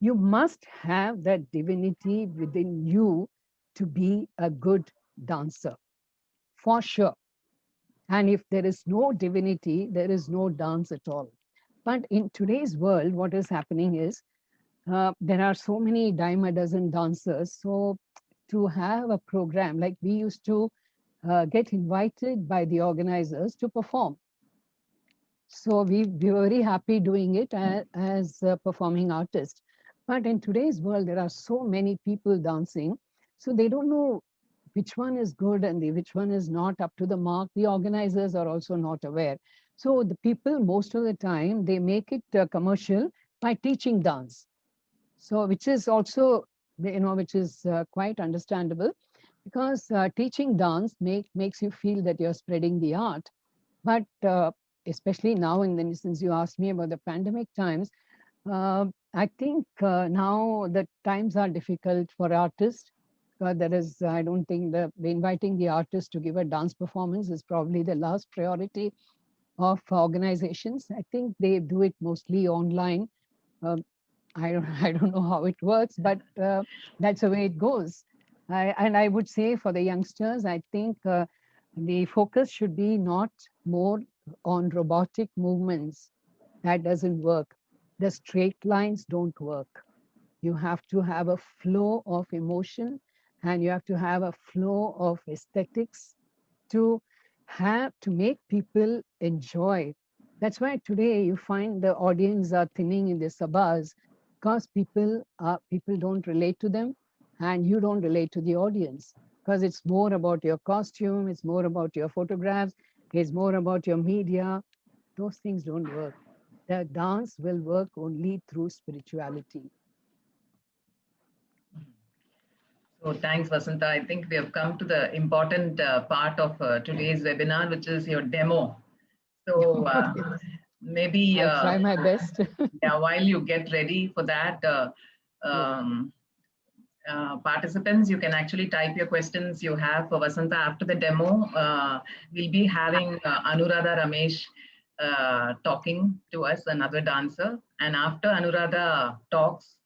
you must have that divinity within you to be a good dancer, for sure. And if there is no divinity, there is no dance at all. But in today's world, what is happening is there are so many dime a dozen dancers. So to have a program, like we used to get invited by the organizers to perform. So we were very happy doing it as a performing artist. But in today's world, there are so many people dancing. So they don't know which one is good and which one is not up to the mark. The organizers are also not aware. So the people, most of the time, they make it commercial by teaching dance. So which is also, which is quite understandable, because teaching dance makes you feel that you're spreading the art. But especially now, since you asked me about the pandemic times, I think now the times are difficult for artists. There is, I don't think the inviting the artist to give a dance performance is probably the last priority of organizations. I think they do it mostly online. Uh, I don't know how it works, but that's the way it goes. And I would say for the youngsters, I think the focus should be not more on robotic movements. That doesn't work. The straight lines don't work. You have to have a flow of emotion, and you have to have a flow of aesthetics to make people enjoy. That's why today you find the audience are thinning in the sabas, because people don't relate to them, and you don't relate to the audience, because it's more about your costume, it's more about your photographs, it's more about your media. Those things don't work. The dance will work only through spirituality. So thanks, Vasantha. I think we have come to the important part of today's webinar, which is your demo. So maybe I'll try my best. yeah, while you get ready for that, participants, you can actually type your questions you have for Vasantha after the demo. We'll be having Anuradha Ramesh talking to us, another dancer. And after Anuradha talks,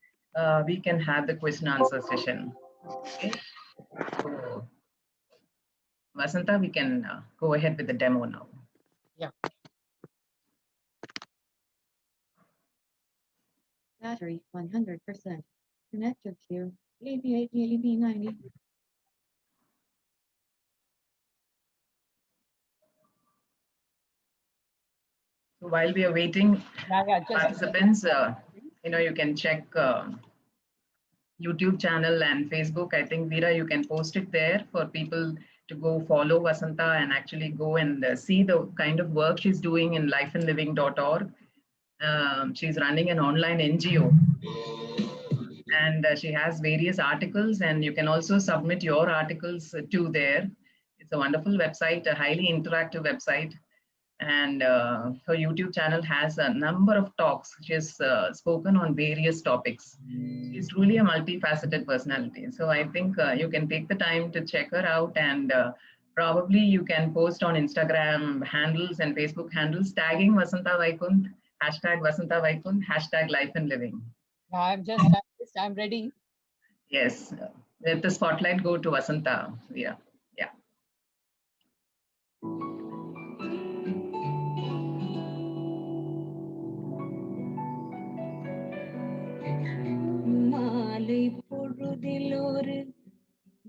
we can have the question answer session. Okay. So, Vasantha, we can go ahead with the demo now. Yeah. Battery 100%. Connected to AB80, AB90. So while we are waiting, participants, you can check YouTube channel and Facebook. I think Veera, you can post it there for people to go follow Vasantha and actually go and see the kind of work she's doing in lifeandliving.org. She's running an online NGO, and she has various articles, and you can also submit your articles to there. It's a wonderful website, a highly interactive website. And her YouTube channel has a number of talks. She has spoken on various topics. She's truly a multifaceted personality. So I think you can take the time to check her out, and probably you can post on Instagram handles and Facebook handles tagging Vasantha Vaikunth, hashtag Vasantha Vaikunth, hashtag life and living. I'm ready. Yes, let the spotlight go to Vasantha. Yeah. மாலை பொழுதிலோரு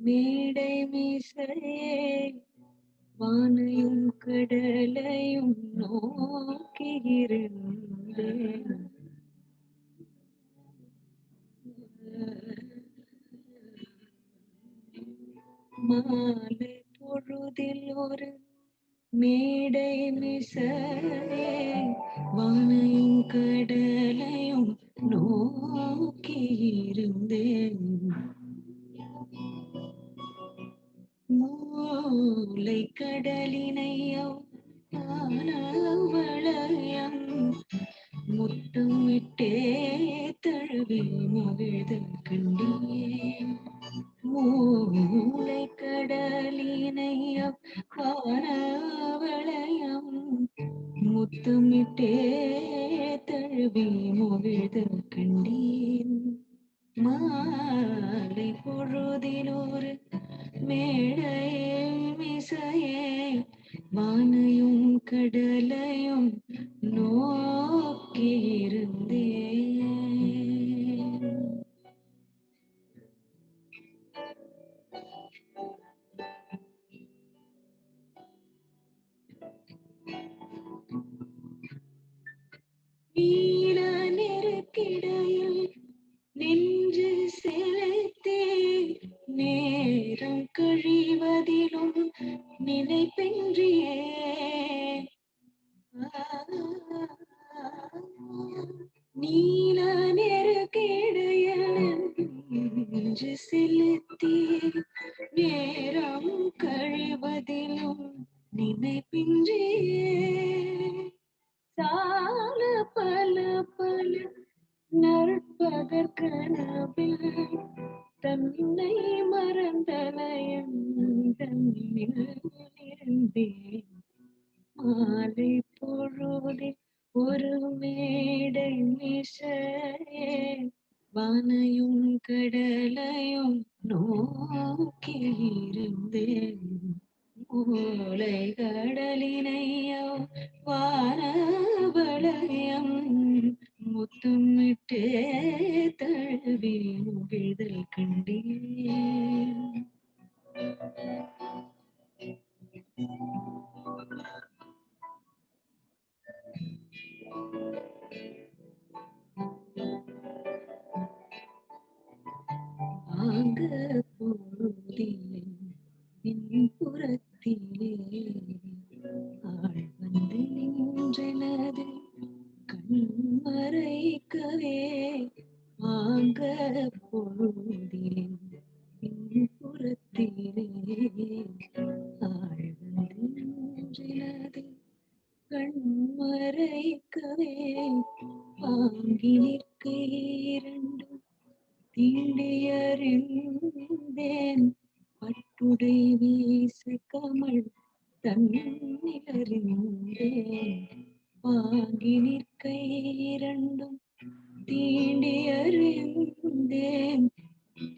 மேடை மீசையே வானையும் கடலையும் நோக்கியிருந்தேன். மாலை பொழுதில் ஒரு மேடை மிசையே வானையும் கடலையும் நோக்கியிருந்தேன். மூளை கடலினையோ வளையம் முத்தமிட்டே தழுவி மகிழ்ந்து கண்டேன். மூளை கடலினையோ வளையம் முத்தமிட்டே தழுவி மகிழ்ந்து கண்டேன். மாலை பொழுதிலோரு மேடை மிசையே வானையும் கடலையும் நோக்கியிருந்தேன். நீல நெருக்கிடையில் நெஞ்சு செலுத்தே நேரம் கழிவதிலும் நினைப்பின்றியே நீல நெருக்கிடையில் நெஞ்சு செலுத்தி நேரம் கழிவதிலும் நினைப்பின்றியே சால பல பல நற்பகற்கனவில் தன்னை மறந்தலயம் தன்னில் இருந்தேன் மாலை பொழுதில் ஒரு மேடை மிசையே வானையும் கடலையும் நோக்கி இருந்தேன் மூளை கடலினையோ வானவளையம் முத்தமிட்டே தழுவி முகிழ்தல் கண்டேன் ஆங்க பொழுதிலே பின்புறத்திலே ஆள் வந்து நின்றனது கண்மறைக்கவே ஆங்க பொழுதிலே பின்புறத்திலே ஆள் வந்து நின்றனது கண்மறைக்கவே ஆங்கி நிற்க இரண்டும் தீண்டியறிந்தேன் பட்டுடை வீச கமல் தன்னிலறிந்தேன் வாங்கி நிற்க இரண்டும் தீண்டியறிந்தேன்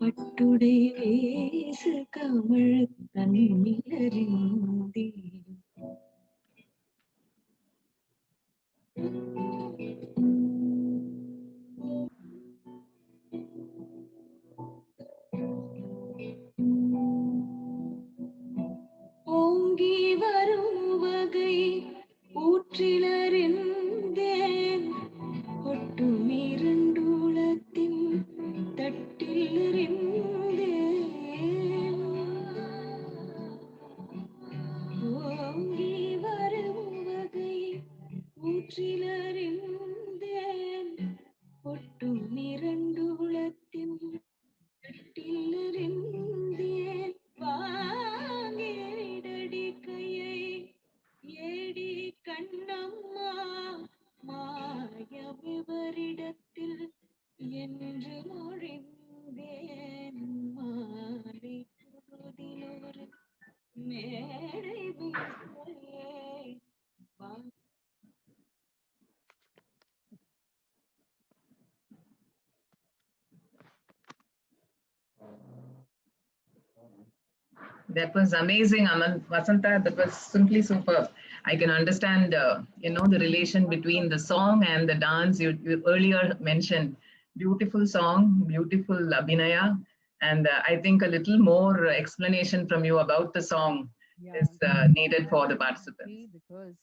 பட்டுடை வீச கமல் தன்னிலறிந்தேன் ஓங்கி வரும் வகை ஊற்றிலறிந்தேன் ஒட்டும் இரண்டுளத்தின் தட்டில் அறிந்தேன் ஓங்கி வரும் வகை ஊற்றிலறிந்தேன் ஒட்டும் இரண்டுளத்தின் தட்டில் அறிந்தேன் வாங்கிடடி கையை ஏடி கண்ணம்மா மாயவிவரிடத்தில் என்று மொழிந்தேன் மாலை பொழுதிலொரு மேடை வீசையே That was amazing, Vasantha. That was simply superb. I can understand, the relation between the song and the dance you earlier mentioned. Beautiful song, beautiful abhinaya, and I think a little more explanation from you about the song is needed for the participants. Because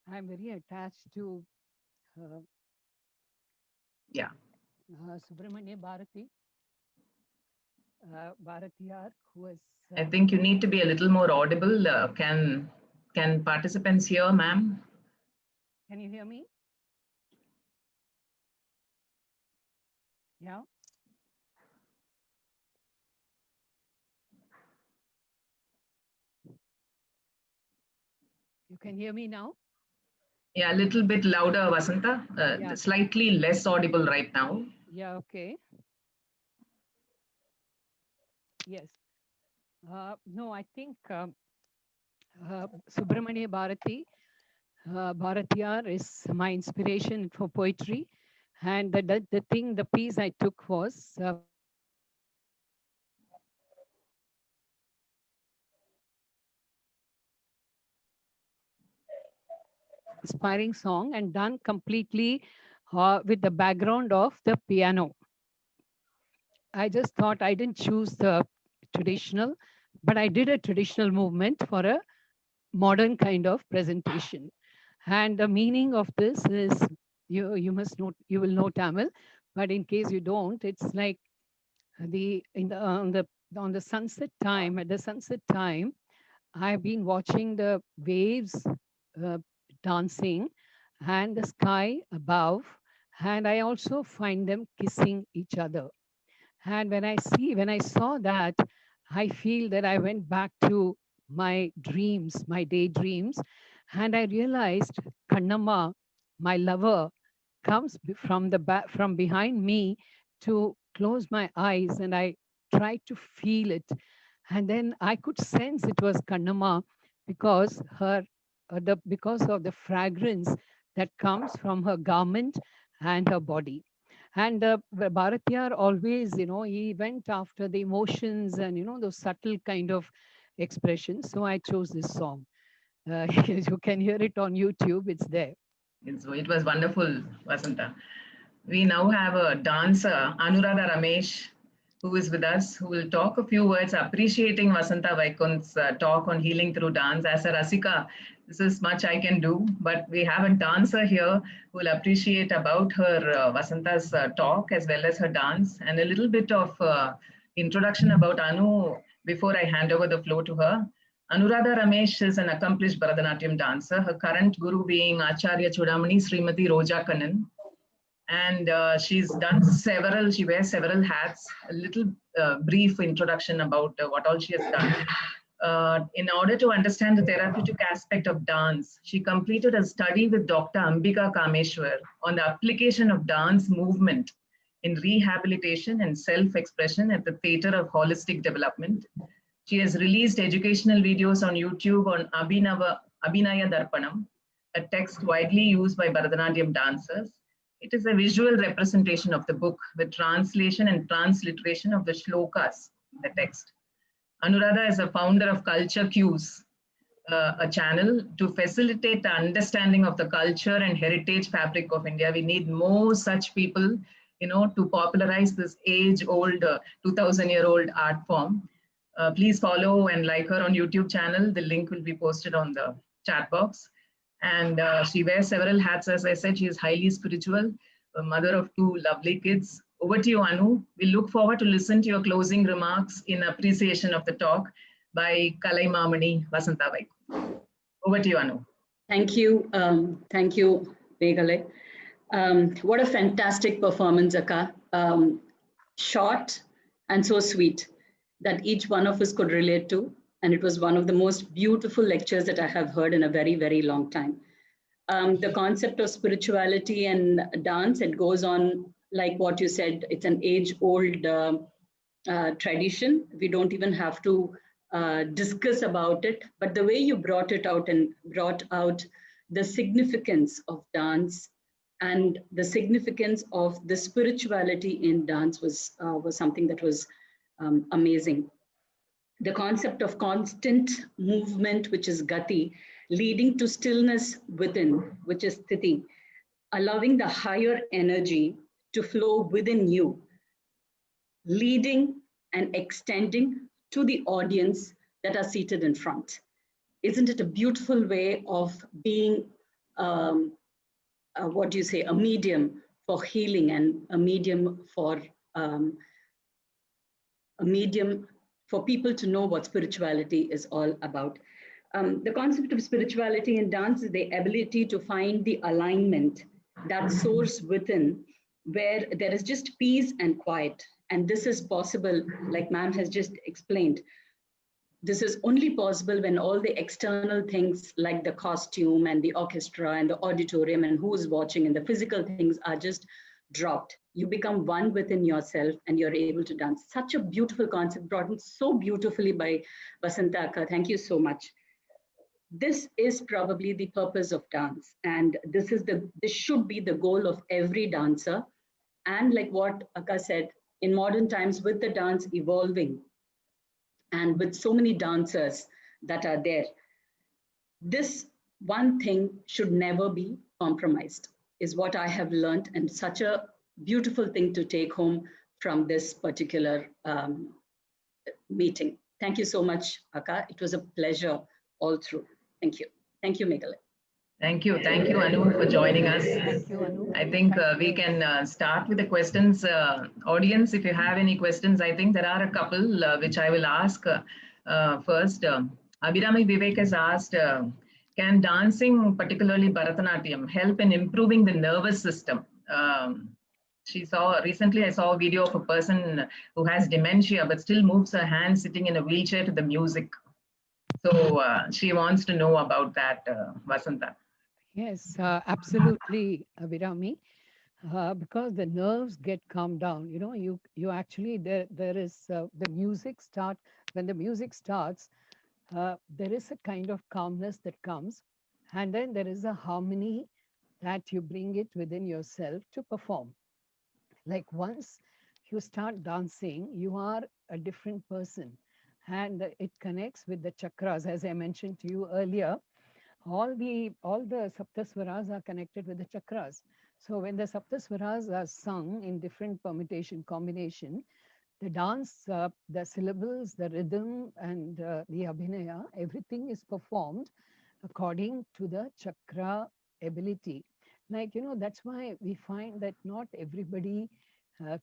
I'm very attached to Subramania Bharati. Bharathiyaar, who was. I think you need to be a little more audible. Can participants hear, ma'am? Can you hear me? Yeah. You can hear me now? Yeah, a little bit louder, Vasantha. Slightly less audible right now. Yeah, okay. Yes. No, I think Subramania Bharati, Bharathiyaar is my inspiration for poetry. And the piece I took was inspiring song and done completely with the background of the piano. I just thought I didn't choose the traditional, but I did a traditional movement for a modern kind of presentation. And the meaning of this is you must know, you will know Tamil, but in case you don't, it's like the in the on the sunset time, at the sunset time, I've been watching the waves uh, dancing and the sky above, and I also find them kissing each other. And when I saw that, I feel that I went back to my dreams, my daydreams, and I realized Kannamma, my lover, comes from the back, from behind me to close my eyes, and I tried to feel it, and then I could sense it was Kannamma because because of the fragrance that comes from her garment and her body. And Bharathiyaar always, he went after the emotions and, those subtle kind of expressions. So I chose this song. You can hear it on YouTube, it's there. It was wonderful, Vasantha. We now have a dancer, Anuradha Ramesh, who is with us, who will talk a few words appreciating Vasantha Vaikunth's talk on healing through dance. As a Rasika, this is much I can do, but we have a dancer here who will appreciate about her Vasantha's talk as well as her dance and a little bit of introduction about Anu before I hand over the floor to her. Anuradha Ramesh is an accomplished Bharatanatyam dancer, her current guru being Acharya Chudamani Srimati Roja Kannan, and she wears several hats. A little brief introduction about what all she has done. In order to understand the therapeutic aspect of dance, she completed a study with Dr. Ambika Kameshwar on the application of dance movement in rehabilitation and self-expression at the Theatre of Holistic Development. She has released educational videos on YouTube on Abhinaya Darpanam, a text widely used by Bharatanatyam dancers. It is a visual representation of the book with translation and transliteration of the shlokas, the text. Anuradha is a founder of Culture Cues, a channel to facilitate the understanding of the culture and heritage fabric of India. We need more such people, to popularize this age-old, 2,000-year-old art form. Please follow and like her on YouTube channel. The link will be posted on the chat box. And she wears several hats. As I said, she is highly spiritual, a mother of two lovely kids. Over to you, Anu. We look forward to listen to your closing remarks in appreciation of the talk by Kalaimamani Vasantha Vaikunth. Over to you, Anu. Thank you. Thank you, Megalai. What a fantastic performance, Akka. Short and so sweet that each one of us could relate to. And it was one of the most beautiful lectures that I have heard in a very, very long time. The concept of spirituality and dance, it goes on like what you said, it's an age-old tradition. We don't even have to discuss about it, but the way you brought it out and brought out the significance of dance and the significance of the spirituality in dance was something that was amazing. The concept of constant movement, which is gati, leading to stillness within, which is sthiti, allowing the higher energy to flow within you, leading and extending to the audience that are seated in front. Isn't it a beautiful way of being, what do you say, a medium for healing and a medium for people to know what spirituality is all about. The concept of spirituality in dance is the ability to find the alignment that soars within, where there is just peace and quiet. And this is possible, like ma'am has just explained. This is only possible when all the external things like the costume and the orchestra and the auditorium and who's watching and the physical things are just dropped. You become one within yourself and you're able to dance. Such a beautiful concept brought in so beautifully by Vasantha Akka. Thank you so much. This is probably the purpose of dance. And this should be the goal of every dancer. And like what Akka said, in modern times with the dance evolving and with so many dancers that are there, this one thing should never be compromised, is what I have learned, and such a beautiful thing to take home from this particular meeting. Thank you so much, Akka. It was a pleasure all through. Thank you. Thank you, Megalai. Thank you, Anu, for joining us. Thank you, Anu. I think we can start with the questions. Audience, if you have any questions, I think there are a couple which I will ask first. Abhirami Vivek has asked, can dancing, particularly Bharatanatyam, help in improving the nervous system? Recently I saw a video of a person who has dementia but still moves her hands sitting in a wheelchair to the music. So she wants to know about that, Vasantha. Yes, absolutely, Abhirami. Because the nerves get calmed down. You know, you actually, there is the music start, when the music starts, there is a kind of calmness that comes, and then there is a harmony that you bring it within yourself to perform. Like once you start dancing, you are a different person, and it connects with the chakras, as I mentioned to you earlier. All the saptaswaras are connected with the chakras. So when the saptaswaras are sung in different permutation combination, the dance, the syllables, the rhythm, and the abhinaya, everything is performed according to the chakra ability. Like, you know, that's why we find that not everybody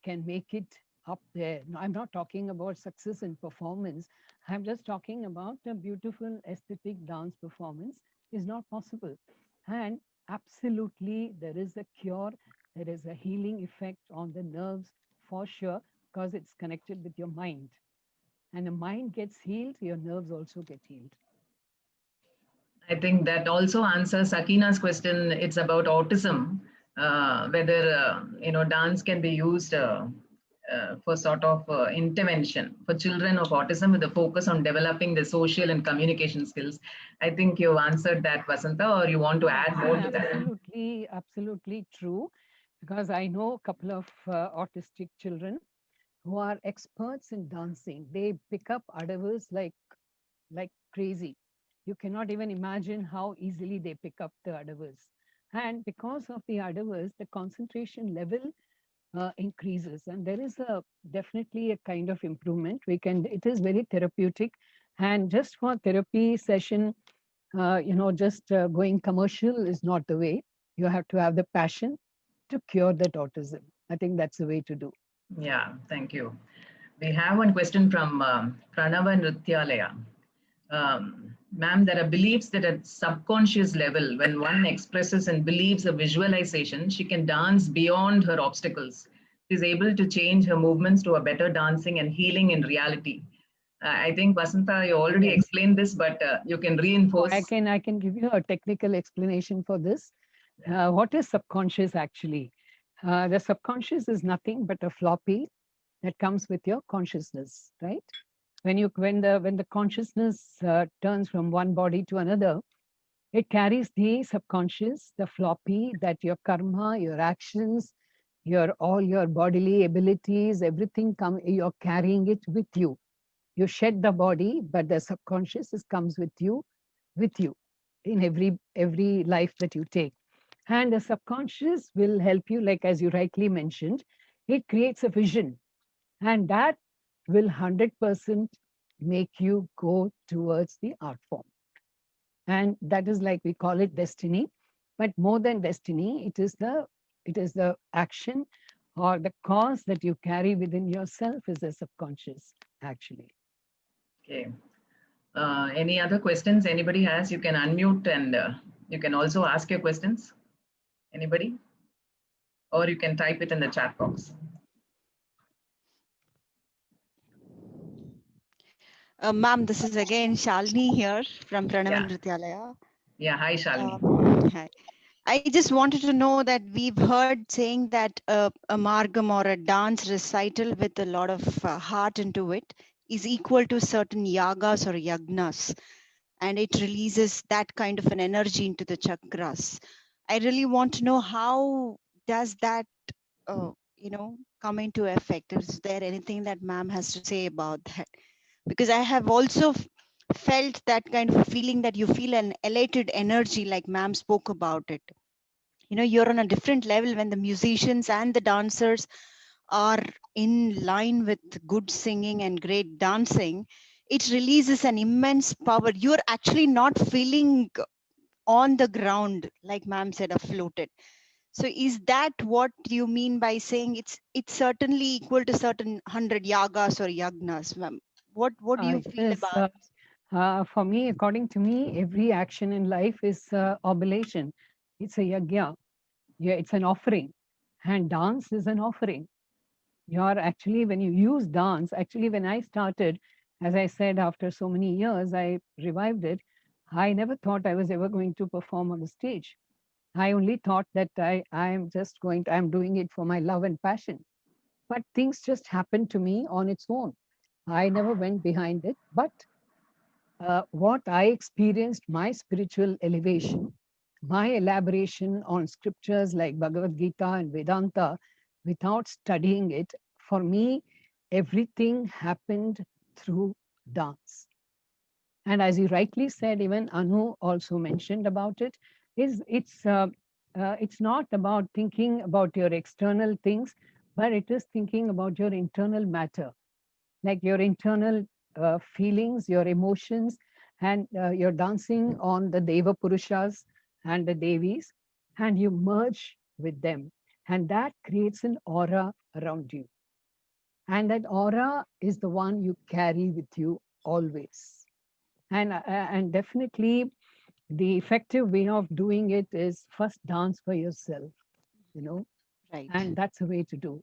can make it up there. No, I'm not talking about success in performance. I'm just talking about a beautiful aesthetic dance performance is not possible. And absolutely, there is a cure, there is a healing effect on the nerves for sure, because it's connected with your mind. And the mind gets healed, your nerves also get healed. I think that also answers Sakina's question. It's about autism, whether dance can be used for sort of intervention for children of autism with a focus on developing the social and communication skills. I think you answered that, Vasantha, or you want to add more to that? Absolutely, absolutely true. Because I know a couple of autistic children who are experts in dancing. They pick up adavas like crazy. You cannot even imagine how easily they pick up the adavas. And because of the adavas, the concentration level increases, and there is a definitely a kind of improvement. It is very therapeutic, and just for therapy session, just going commercial is not the way. You have to have the passion to cure that autism. I think that's the way to do. Yeah, thank you. We have one question from Pranava Nrityalaya. Ma'am, there are beliefs that at subconscious level, when one expresses and believes a visualization, she can dance beyond her obstacles. She's able to change her movements to a better dancing and healing in reality. I think, Vasantha, you already explained this, but you can reinforce. I can give you a technical explanation for this. What is subconscious actually? The subconscious is nothing but a floppy that comes with your consciousness, right? When the consciousness turns from one body to another, it carries the subconscious, the floppy, that your karma, your actions, all your bodily abilities, everything you're carrying it with you. You shed the body, but the subconscious comes with you in every life that you take. And the subconscious will help you, like as you rightly mentioned, it creates a vision, and that will 100% make you go towards the art form. And that is, like we call it, destiny. But more than destiny, it is the action or the cause that you carry within yourself is the subconscious, actually. Okay. Any other questions anybody has? You can unmute, and you can also ask your questions. Anybody? Or you can type it in the chat box. Ma'am, this is again Shalini here from Pranavan Nrityalaya. Yeah, hi Shalini. Hi. I just wanted to know that we've heard saying that a margam or a dance recital with a lot of heart into it is equal to certain yagas or yagnas, and it releases that kind of an energy into the chakras. I really want to know, how does that, come into effect? Is there anything that ma'am has to say about that? Because I have also felt that kind of a feeling that you feel an elated energy, like ma'am spoke about it. You know, you're on a different level when the musicians and the dancers are in line with good singing and great dancing. It releases an immense power. You're actually not feeling on the ground, like ma'am said, afloated. So is that what you mean by saying it's certainly equal to certain 100 yagas or yagnas, ma'am? What do you It feel is, about? for me, according to me, every action in life is oblation. It's a yagya. Yeah, it's an offering. And dance is an offering. You're actually, when you use dance, actually, when I started, as I said, after so many years, I revived it. I never thought I was ever going to perform on the stage. I only thought that I'm doing it for my love and passion. But things just happened to me on its own. I never went behind it. But what I experienced, my spiritual elevation, my elaboration on scriptures like Bhagavad Gita and Vedanta, without studying it, for me, everything happened through dance. And as you rightly said, even Anu also mentioned about it, it's not about thinking about your external things, but it is thinking about your internal matter, like your internal feelings, your emotions, and you're dancing on the Deva Purushas and the Devis, and you merge with them. And that creates an aura around you. And that aura is the one you carry with you always. And definitely the effective way of doing it is first dance for yourself, you know, Right. and that's the way to do.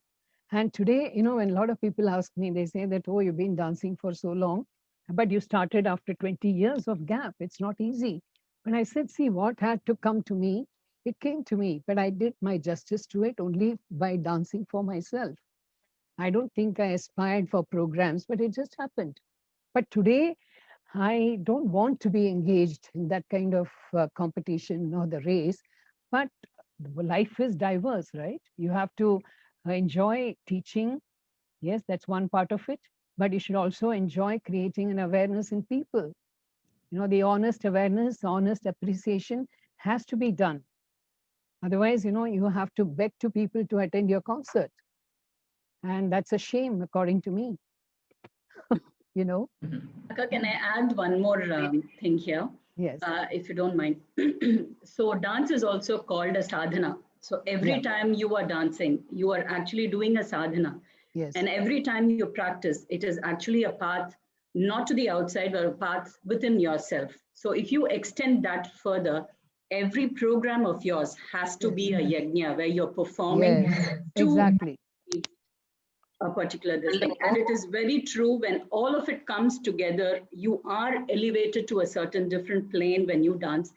And today, when a lot of people ask me, they say that, oh, you've been dancing for so long, but you started after 20 years of gap. It's not easy. When I said, see, what had to come to me, it came to me, but I did my justice to it only by dancing for myself. I don't think I aspired for programs, but it just happened. But today, I don't want to be engaged in that kind of competition or the race, but life is diverse, right? You have to enjoy teaching. Yes, that's one part of it, but you should also enjoy creating an awareness in people. The honest awareness, honest appreciation has to be done. Otherwise, you have to beg to people to attend your concert. And that's a shame, according to me. you know? Akka, can I add one more thing here? Yes. If you don't mind. So dance is also called a sadhana. So every time you are dancing, you are actually doing a sadhana. Yes. And every time you practice, it is actually a path, not to the outside, but a path within yourself. So if you extend that further, every program of yours has to be a yajna where you're performing to exactly a particular this thing. And it is very true, when all of it comes together, you are elevated to a certain different plane when you dance.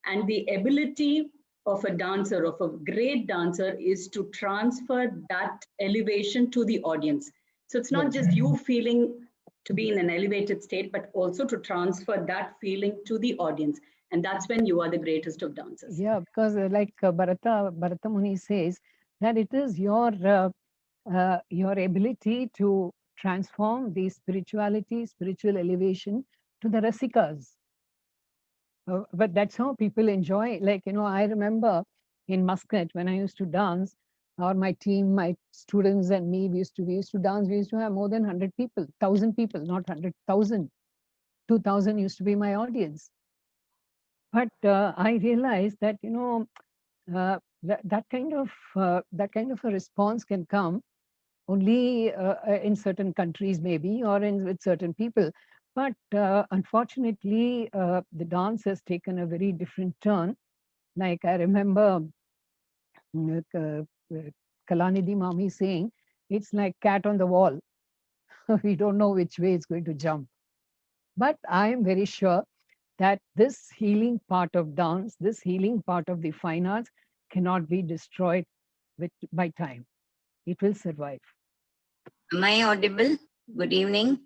And the ability of a dancer, of a great dancer, is to transfer that elevation to the audience. So it's not just you feeling to be in an elevated state, but also to transfer that feeling to the audience. And that's when you are the greatest of dancers. Yeah, because like Bharata Muni says, that it is your ability to transform the spiritual elevation to the rasikas. But that's how people enjoy. Like, I remember in Muscat when I used to dance, or my team, my students and me, we used to dance. We used to have more than 100 people, 1,000 people, not 100,000. 2,000 used to be my audience. But I realized that, that kind of a response can come only in certain countries, maybe, or with certain people. But unfortunately, the dance has taken a very different turn. Like I remember Kalanidhi Mami saying, it's like cat on the wall. We don't know which way it's going to jump. But I am very sure that this healing part of dance, this healing part of the fine arts cannot be destroyed by time. It will survive. Am I audible? Good evening.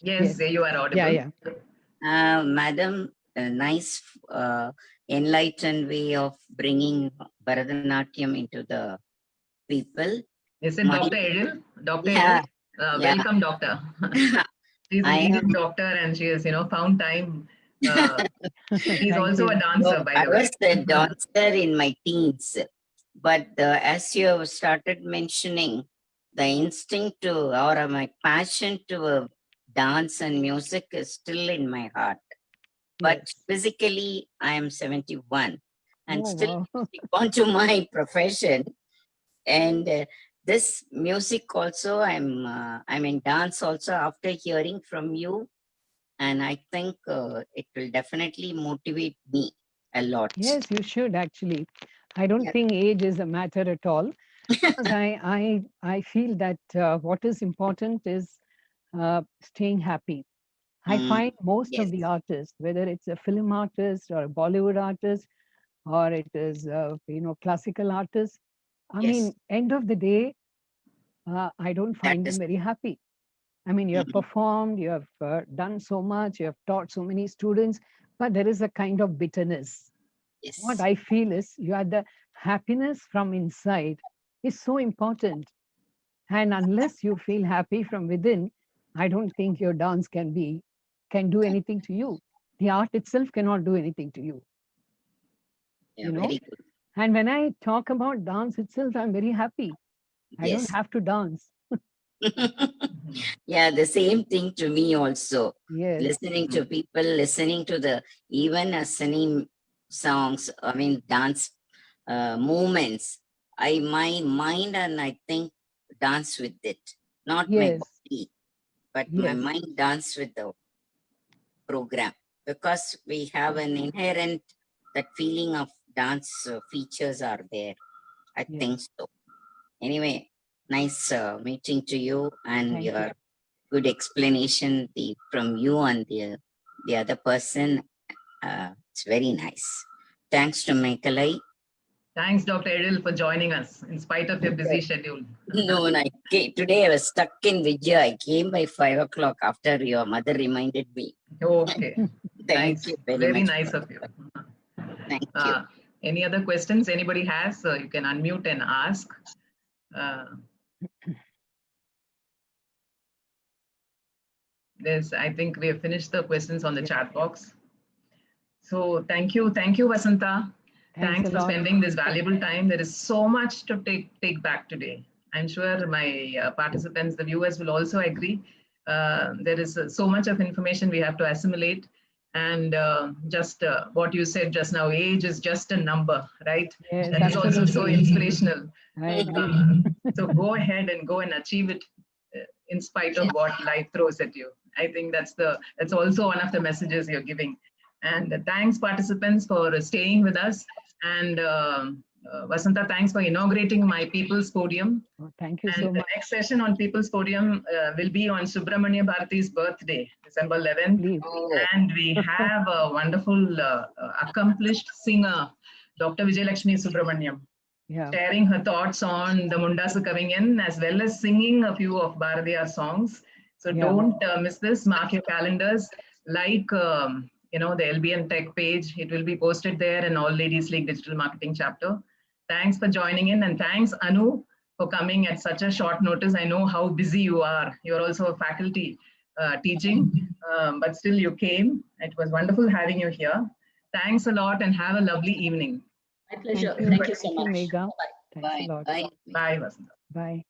Yes, you are audible. Yeah. Madam, a nice enlightened way of bringing Bharatanatyam into the people. Is it Dr. Edil? Dr. Yeah. Edil? Welcome, doctor. She's a I leading am. doctor and she has, found time. She's Thank also a you. dancer, No, by I the way. was a dancer in my teens, but as you have started mentioning, the instinct to or my passion to dance and music is still in my heart. But Yes. physically, I am 71 and Oh, still wow. stick on to my profession. And this music also, I'm in dance also after hearing from you, and I think it will definitely motivate me a lot. Yes, you should actually. I don't Yeah. think age is a matter at all, because I feel that what is important is staying happy. I Mm, find most yes, of the artists, whether it's a film artist or a Bollywood artist, or it is classical artist. I yes, mean, end of the day, I don't that find them is. very happy. I mean, you have Mm, performed, you have done so much, you have taught so many students, but there is a kind of bitterness. What yes, I feel is you are the happiness from inside is so important. And unless you feel happy from within, I don't think your dance can do anything to you. The art itself cannot do anything to you, yeah, you know. very good. And when I talk about dance itself, I'm very happy. I don't Yes. have to dance. Yeah, the same thing to me also. Yes, Listening to people, listening to the even singing songs, I mean dance movements. My mind and I think dance with it, not my yes, body, but my yes, mind dance with the program because we have an inherent that feeling of dance features are there. I yes. think so. Anyway, nice meeting to you and Thank you. your good explanation from you and the other person. It's very nice. Thanks to Megalai. Thanks, Dr. Edil, for joining us in spite of your busy schedule. No, today I was stuck in Vijay. I came by 5 o'clock after your mother reminded me. Okay. Thank Nice. you very Very much. nice of you. Thank you. Any other questions anybody has? You can unmute and ask. I think we have finished the questions on the chat box. So thank you, Vasantha. Thanks Thanks a for lot. spending this valuable time. There is so much to take back today. I'm sure my participants, the viewers, will also agree. There is so much of information we have to assimilate. And just what you said just now, age is just a number, right? Yes, That is also so absolutely. inspirational. I agree. So go ahead and go and achieve it in spite of what life throws at you. I think that's also one of the messages you're giving. And thanks, participants, for staying with us. And Vasantha, thanks for inaugurating my People's Podium. Oh, thank you And so the much. next session on People's Podium will be on Subramania Bharati's birthday, December 11th. Please. Oh, And we have a wonderful, accomplished singer, Dr. Vijayalakshmi Subramaniam, Yeah. sharing her thoughts on the Mundasu Kavingan as well as singing a few of Bharathiyaar songs. So Yeah. don't miss this. Mark your calendars. Like the LBN Tech page, it will be posted there, and All Ladies League Digital Marketing Chapter. Thanks for joining in, and thanks Anu for coming at such a short notice. I know how busy you are. You're also a faculty teaching, but still you came. It was wonderful having you here. Thanks a lot, and have a lovely evening. My pleasure. Thank you. Thank you so Thank you, much. Megha. Bye-bye. Thanks a bye. lot. Bye. Bye, Vasantha. Bye.